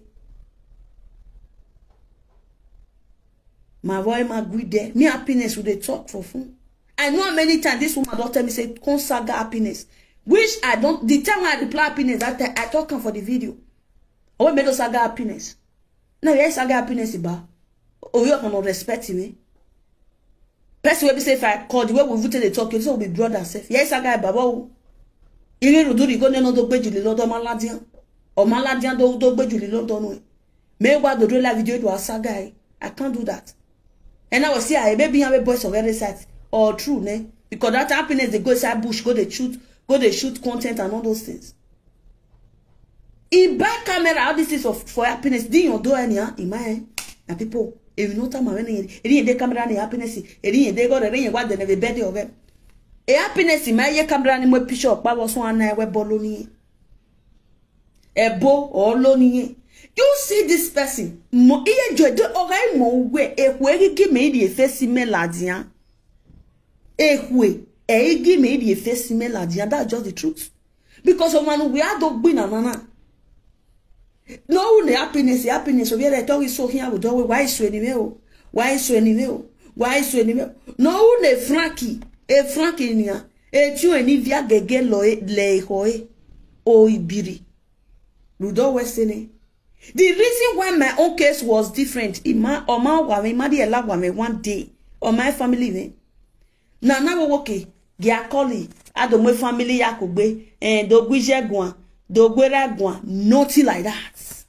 Ma voy ma guide. Me happiness with the talk for fun. I know how many times this woman don't tell me say consaga happiness. Which I don't, the time when I reply happiness, that time I talk for the video. Oh, me do saga happiness. Now, yes, saga happiness, ba. Oh, you cannot respect me. Person will be say if I call the way we voted the talk, you will be brother self. Yes, saga baba. Ile rudu ri go ne no do gbe juli lodo maladian. O maladian do gbe juli lodo no. Me wa do la video do saga. I can't do that. And I was say maybe have a voice of every side or true, ne? Because that happiness they go inside bush, go they shoot content and all those things. In buy camera, all this is for happiness. Did you do any in my and people? If you know time when they camera and happiness, they got a ring what they never bet of it. A happiness in my camera and my picture of power so and I were bologna. A bow or lonely. You see this person. Mo enjoy the okay mo we e we give me the face meladian. Give me the face meladian. That's just the truth. Because of man we are dog bin nana. No, the happiness. So we are talking so here with why so anyway? Why so anyway? Why so anyway? No, the Frankie nia. Tu eni via gege le hoe o ibiri. Ludo westene. The reason why my own case was different, one day, or my family me. Now okay, giakoli, ado my family yakugbe, and dogwije gwan, dogwera gwan, nothing like that.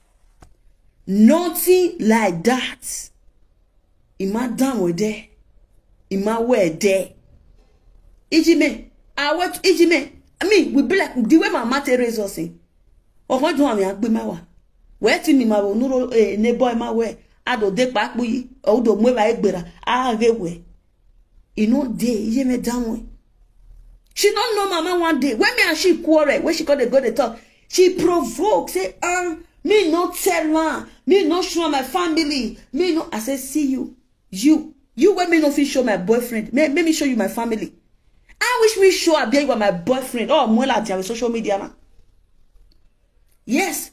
Nothing like that. Ima down with there. Ima where there. Ijime, I went Ijime. I mean, we be like the way my mother raised us. Or what do I mean? Where to me, my no neighbor, my way. I do de back we, or do move I better. I have a way. You know, day, Ijime down. She don't know mama one day. When me and she quarrel, when she got to go to talk, she provoked, say, me no tell her, me no show my family, me no. I said, see you when me no fit show my boyfriend, let me show you my family. I wish me show I you were my boyfriend. Oh, more like with social media now. Yes,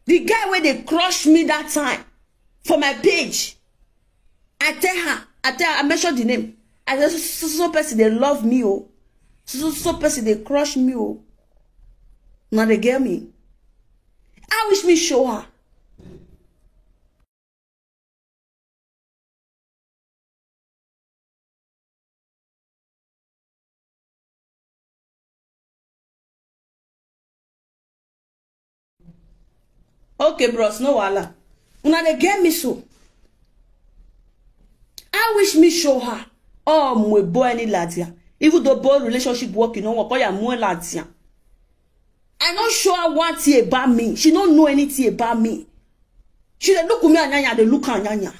the guy where they crushed me that time for my page. I tell her, I mentioned the name. I said, so person they love me, oh. So person they crush me, oh. Now they get me. I wish me show her. Okay, bros, no wala. Una they get me so. I wish me show her. Oh, my boy any ladia. Even though boy relationship work, you know what? Call more ladia. I not sure her one thing about me. She don't know anything about me. She dey look at me and nyanya, they look at nyanya.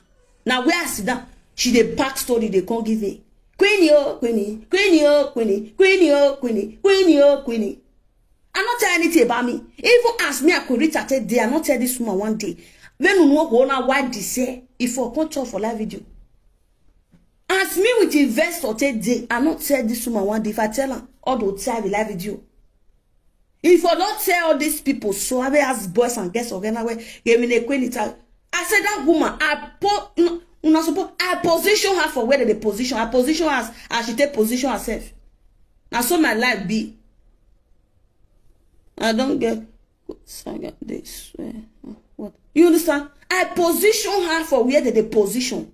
Now where I sit down, she dey backstory they can't give it. Queenie, oh, Queenie, Queenie, oh, Queenie, Queenie, oh, Queenie, Queenie, oh, Queenie. I not tell anything about me. Even ask me, I could reach at a day. I not tell this woman one day. When you know what why they say if I can't talk for live video. Ask me with invest or take day. I not tell this woman one day. If I tell her, all the time the live video. If I don't tell all these people, so I will ask boys and girls or anyway, give me a queen. I said that woman, I position her for where they position. I position her as she take position herself. Now so my life be. I don't get this. What? You understand? I position her for where they position.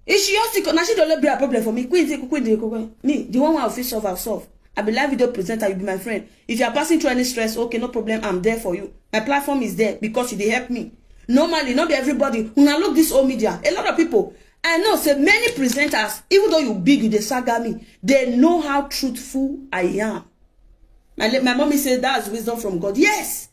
If she also now she don't be a problem for me. Me, the one who will solve herself. I be live video presenter, you be my friend. If you are passing through any stress, okay, no problem, I'm there for you. My platform is there because they help me. Normally, not be everybody. When I look this old media, a lot of people, I know, say many presenters, even though you big, you they saga me, they know how truthful I am. My mommy said that's wisdom from God. Yes.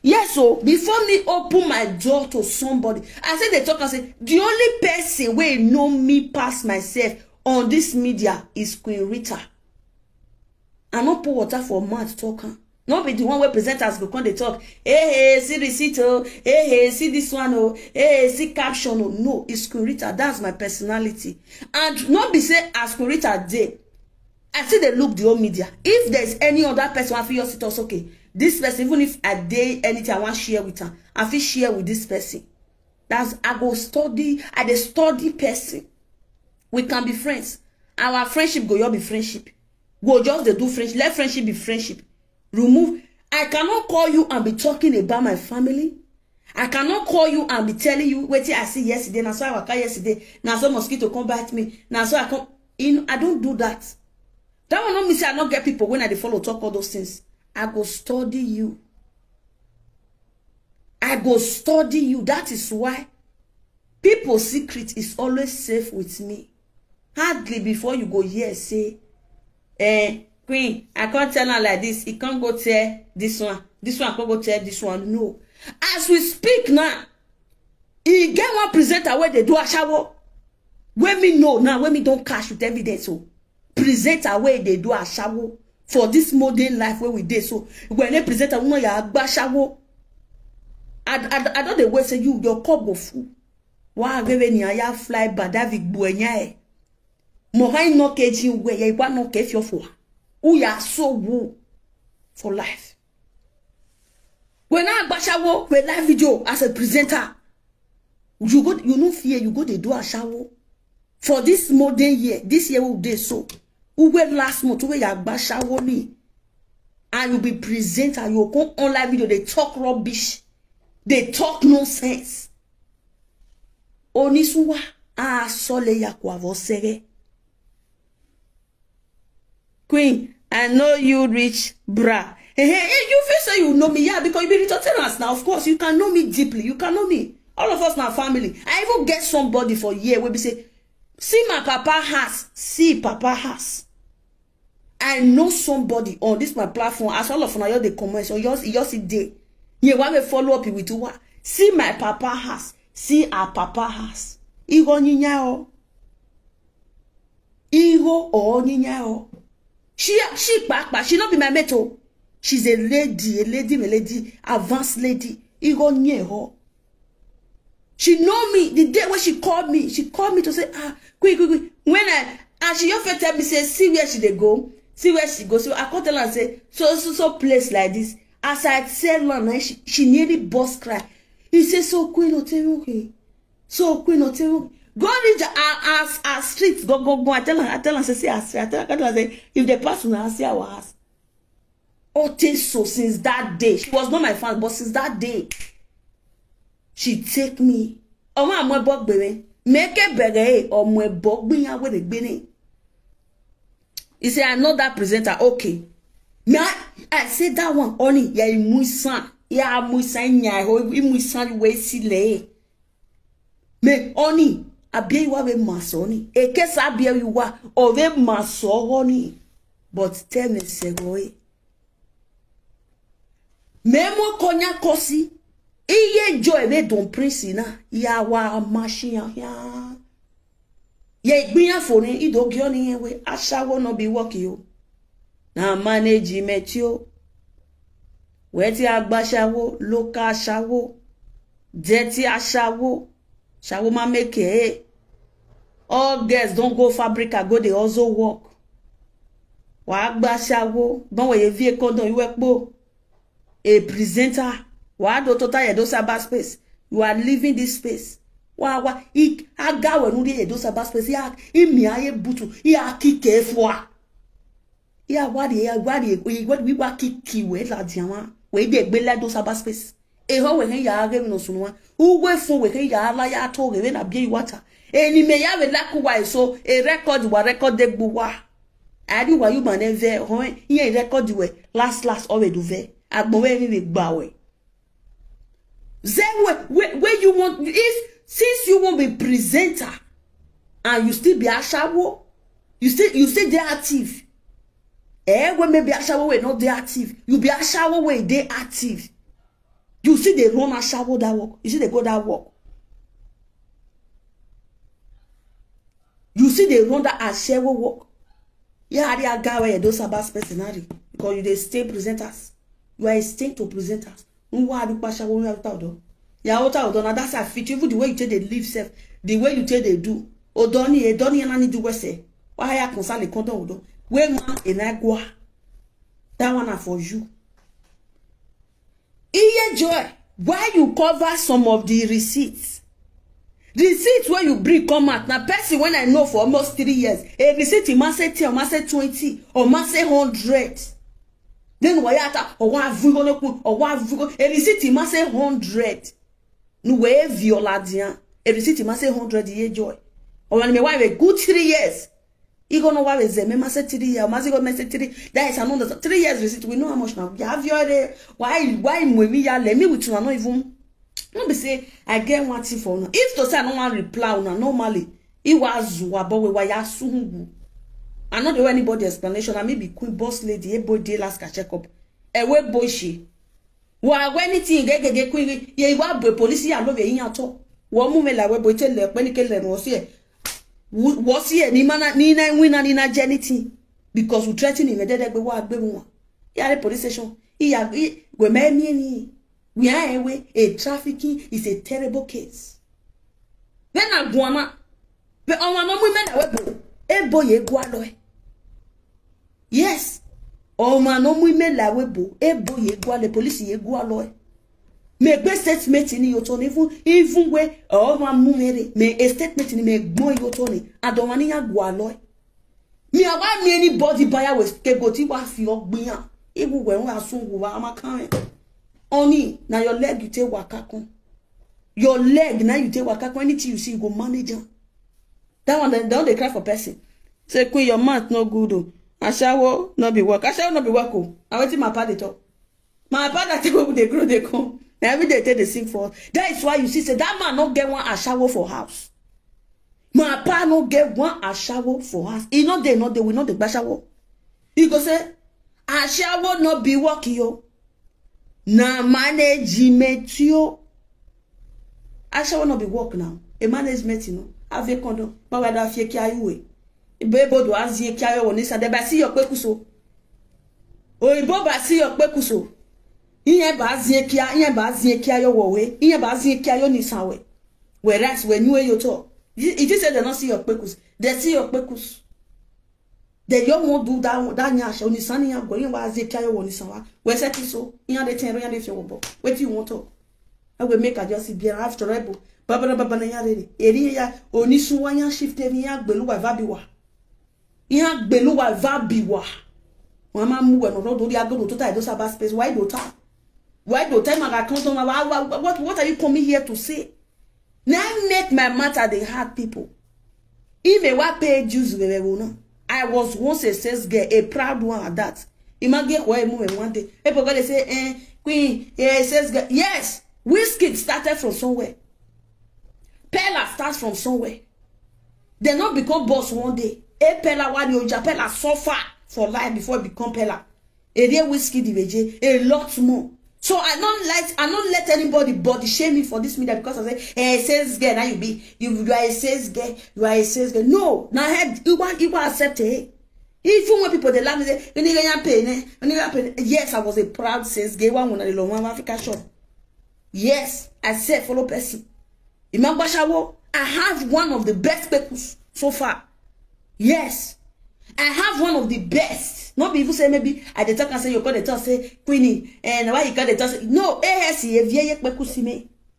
Yes, so before me open my door to somebody, I said they talk and say, the only person where know me past myself on this media is Queen Rita. I not pour water for mouth talker. Not be the one where presenters go when they talk. Hey, see receipt, oh. Hey, see this one, oh. Hey, see caption, oh. No, it's Queen Rita. That's my personality. And not be say as Queen Rita day. I see they look the old media. If there's any other person I feel it also okay. This person, even if I day anything I want to share with her, I feel share with this person. That's I go study. I the study person. We can be friends. Our friendship go your be friendship. Go just they do friendship. Let friendship be friendship. Remove. I cannot call you and be talking about my family. I cannot call you and be telling you what I see yesterday. Now so I work yesterday. Now so mosquito come bite me. Now so I come. I don't do that. That will not mean say I not get people when I follow talk all those things. I go study you. I go study you. That is why people's secret is always safe with me. Hardly before you go here say, Queen, I can't tell her like this. He can't go tell this one. This one can't go tell this one. No. As we speak now, he get one presenter where they do a shower. When me know now, when me don't cash with evidence, so present away they do a shower for this modern life where we did. So when they present a woman, ya agba shower. I don't the way say you your cup go full. Wa gave ni aya fly badavik buenya. Mohain no keji we ya iwa no kefio for. Who ya so woo for life. When I bashawo, we live video as a presenter. You no fear, you go to do a shower. For this modern year, this year will be so. Who will last month, where you bashawo me. And you be presenter, you come on live video, they talk rubbish. They talk nonsense. Onisuwa, sole ya kwa vosere. Queen, I know you rich, bra. Hey, you feel so you know me, yeah, because you be retorting us now. Of course, you can know me deeply. You can know me. All of us now family. I even get somebody for a year where we say, see my papa has. See papa has. I know somebody on this my platform. As all of you they comment. So yours day. You want me follow up with what? See my papa has. See our papa has. Igo nyinyao. Igo o nyinyao. She back, she not be my metal. She's a lady, advanced lady. Igo nyeho. She know me the day when she called me to say, quick. When and she often tell me, say, see where she they go, see where she goes. So I call tell her and say, so place like this. As I said one, she nearly burst cry. He says, so Queen Oteruke. So Queen Oteruke. Go reach our streets. Go. I tell her, say, I tell her, say, if the person I see our house. So since that day, she was not my fan, but since that day, she take me. Omo amwe bog bere. Make bere or mwe bog binya with the bini. He say, I know that presenter. Okay. I said that one only. Ya imuisan. Ya muisan ya ho imuisan we sile. Me oni abie wa we masoni. Eke sa abie wa o we maso honi. But tell me segoe. Memo konya kosi. Iye joy me don prince na ya wa machine ya. Ye gbiyan foni idogyo ni we ashawo no be work yo. Na management yo. We ti agbasawo, local ashawo. Dirty ashawo. Shawo ma make all girls don't go fabrica, go they also work. Wa agbasawo, bon we vie kondo you work bo. A presenter. Wa do total ye do saba space. You are leaving this space. Wa agawe nu ye do saba space. Ya imi aye butu. Ya kike fwa. Ya wadi we wa kiki we la diama. We de gbe la do saba space. E ho we hen ya age no sunwa. Ugwe fun we hen ya la ya to we na bie water. Eni me ya we la ku wa so e record de gbo wa. Adi wa you man ve ho yen record we last already do ve. Agbo we ni gba we. Then where you want, if since you won't be presenter and you still be a shower, you stay there active. When maybe a shower way not there active, you be a shower way they active. You see they run a shower that work. You see they go that work. You see they run that a shower work. Yeah, they are guy those about personality because you they stay presenters. You are a state to presenters. Ya that's a fit. Even the way you take they live self, the way you take they do. Odoni and do we say. Why I concern the condom odo. Where man in agua. That one are for you. Iye joy. Why you cover some of the receipts? Receipts where you bring come out. Now person when I know for almost 3 years. A receipt you must say 10 or must say 20 or must say 100. Then wayata or wa vugo or wa vugo a receipt must say 100. No way violadian. A receipt must say 100 year joy. Or when me why a good 3 years. You gonna why is me must say 3 years, must go say 3. That is another 3 years receipt. We know how much now. You have your day. Why we ya let me with you not even. Don't be say I get one thing for now. If to say I don't want reply una normally, it was but we were sungu. I not do anybody explanation. I may be queen boss lady, a boy day last check up. A web boy she. Why anything get queen, ye wa police ya love ye in to. One moment la web boy tell the panic was here. Was here ni mana ni na win ni na jenity because we threaten him dead be wa gbe won. Ya the police station. We are away a trafficking is a terrible case. Then I go on. But on my women web a boy ye go. Yes. Oh man, no women la webo. E boy ye go the police ye go aloy. me be statement ni yoto ni even we o ma mu mere me a statement ni me gbon yoto ni adonwani ya gwa lo me awa me anybody buyer we scapegoat wa fi ogbin yan ibu we won asungu wa amakan oni na your leg you take waka kon your leg now you take waka kon anything you see you go manage am. That one don't they cry for person say queen your mouth no good o ashawo no be work o I wetin my pa dey talk my pa that people dey grow dey come na every day they sing for. That is why you see say that man no get one ashawo for house. My pa no get one ashawo for house. He no dey we no dey gbashawo. He go say ashawo no be work yo na management yo. Ashawo no be work now a management you know ave kondo ma wa da fie kia yiwe bebo do azie kia yo ni sa de ba si yo pekuso oyibo ba si yo pekuso iye ba azie kia yo wowe iye ba azie kia yo ni sawe whereas when you yo to it is said they not see your pekuso they see your pekuso they don't want do that nya sha oni sani ya go yin ba azie kia yo wo ni sawa we set it so iye de ten ro ya de fi wo bo wetin you want to I will make a just be after rebel baba na ya re eri ya oni suwanya shift eri ya gbelu wa vabiwa ya gbelu wa vabiwa wọ́n máa mú ẹnu lọ́dọ̀ orí agodo tó ta ìdó sábà space why do time my account on what are you coming here to say now make my matter the hard people ime wa pay dues we no I was once a sales girl a proud one at that imagine why move one day people go dey say queen sales girl yes Whiskey started from somewhere. Pella starts from somewhere. They not become boss one day. Pella wadi oja Pella suffer for life before it become Pella. A real whiskey diveje a lot more. So I don't let anybody body shame me for this media because I say, hey, sales girl, now you are a sales girl, you are a sales girl. No, now you accept it. Even when people they laugh, they say, yes, I was a proud sales girl when I long Africa shop. Yes, I said follow person. I have one of the best people so far. Yes, I have one of the best. Not people say maybe I the talk and say you call the talk say Queenie and why you call the talk no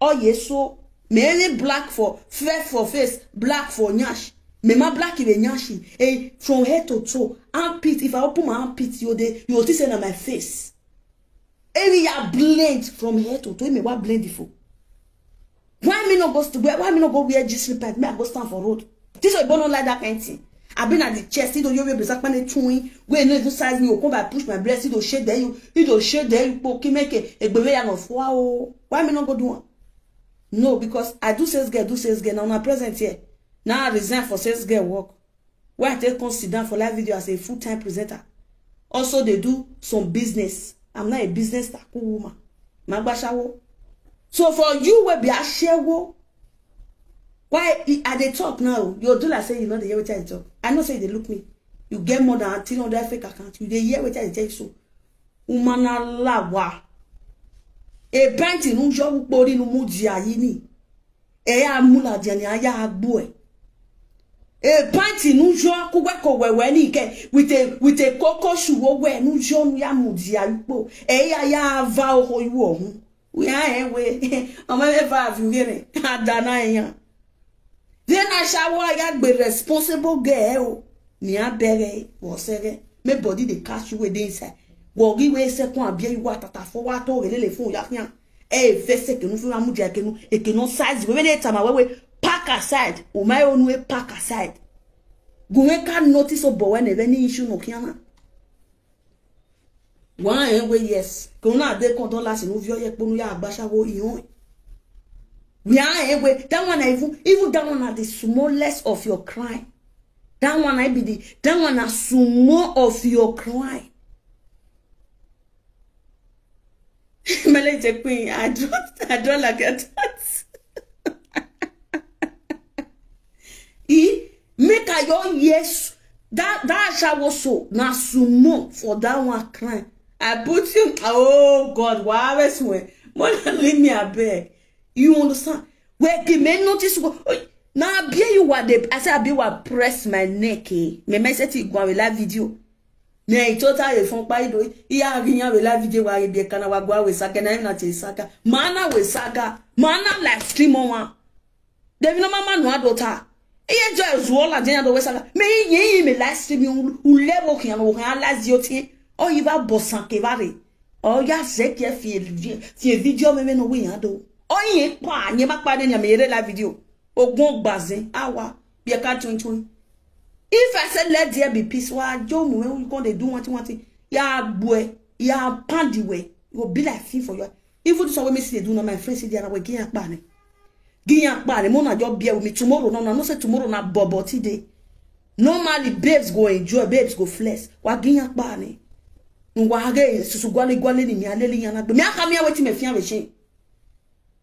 oh yes so mainly black for fair for face black for nyash. Me ma black even nyashi from head to toe armpit. If I open my armpit you will see on my face. Area blend from here to me what blend for. Why me not go wear G slipper? Me I go stand for road. This way don't like that kind of thing. I've been at the chest, you will be black man chewing. Where no size me, you come by push my breast, you shade there, you shade there, you poke make a baby of wow. Why me not go do one? No, because I do sales girl, now I'm present here. Now I resign for sales girl work. Why I take consider for live video as a full-time presenter. Also, they do some business. I'm not a business tycoon woman. Magbashawo. So for you will be a sharewo. Why at the talk now? You do like say you know the year which I talk. I know say they look me. You get more than 300 fake account. You the year which I tell you so. Umana lawa. E banti nu job body nu mudia yini. E ya mula diani aya agboe. E panti nu jo kuweko wewe ni ke with a cocoa shoe we nu jo nu ya mudia yupo e ya va oho yu ohun we we ama me va you here adana yan then I shall ya be responsible girl ni abere wo sere me body dey catch you we dey inside wo gi we se kun abia yu atata fo wa to le fun ya yan e fese ke nu fi amudia ke nu e ke no size we dey tama we pack aside o my own way pack aside Gume can notice o bowen any issue no kiana one way yes kona de kondola si no vio ye ponu ya agbashawo ihun we are way that one even that one are the smallest of your crime that one I be the that one are small of your crime Melete queen I don't like that make a your yes that shall so na sumo for that one crime. I put you oh God why we more leave me a beg. You understand? Where can men notice now be you what they I say I be what press my neck me say to go with live video. Me total e fon pa ido. Iya rinya we la video wa be kana wa gwa we saka na na che saka. Mana we saka. Mana live stream on. Devi no mama no adota. Iye jo ezuola jenya do we saka. Me yin me live stream u level kan wo kan alazi otin. O yi ba bosan ke bare. O ya se ke fi video me no we yan do. O yin pa yin ba pa de nya me yere la video. Ogun gbazin awa be ka twin. If I said let there be peace, why Joe when we go they do what you want, ya boy, ya pandy way, you will be like thing for you. If you do something me see they do not my friends see they are we giyak bane, mona job beer with me tomorrow. No say tomorrow na bobo today. Normally babes go enjoy, babes go flex. Wa giyak bane. Wa again susu gwale ni mi aleli yana. Me aka me wetin me fian we shin.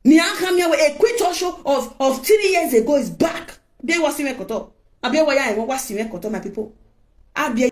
Me aka me a quick show of 3 years ago is back. They was me koto. Abia waya e won wasi me koto my people. Abia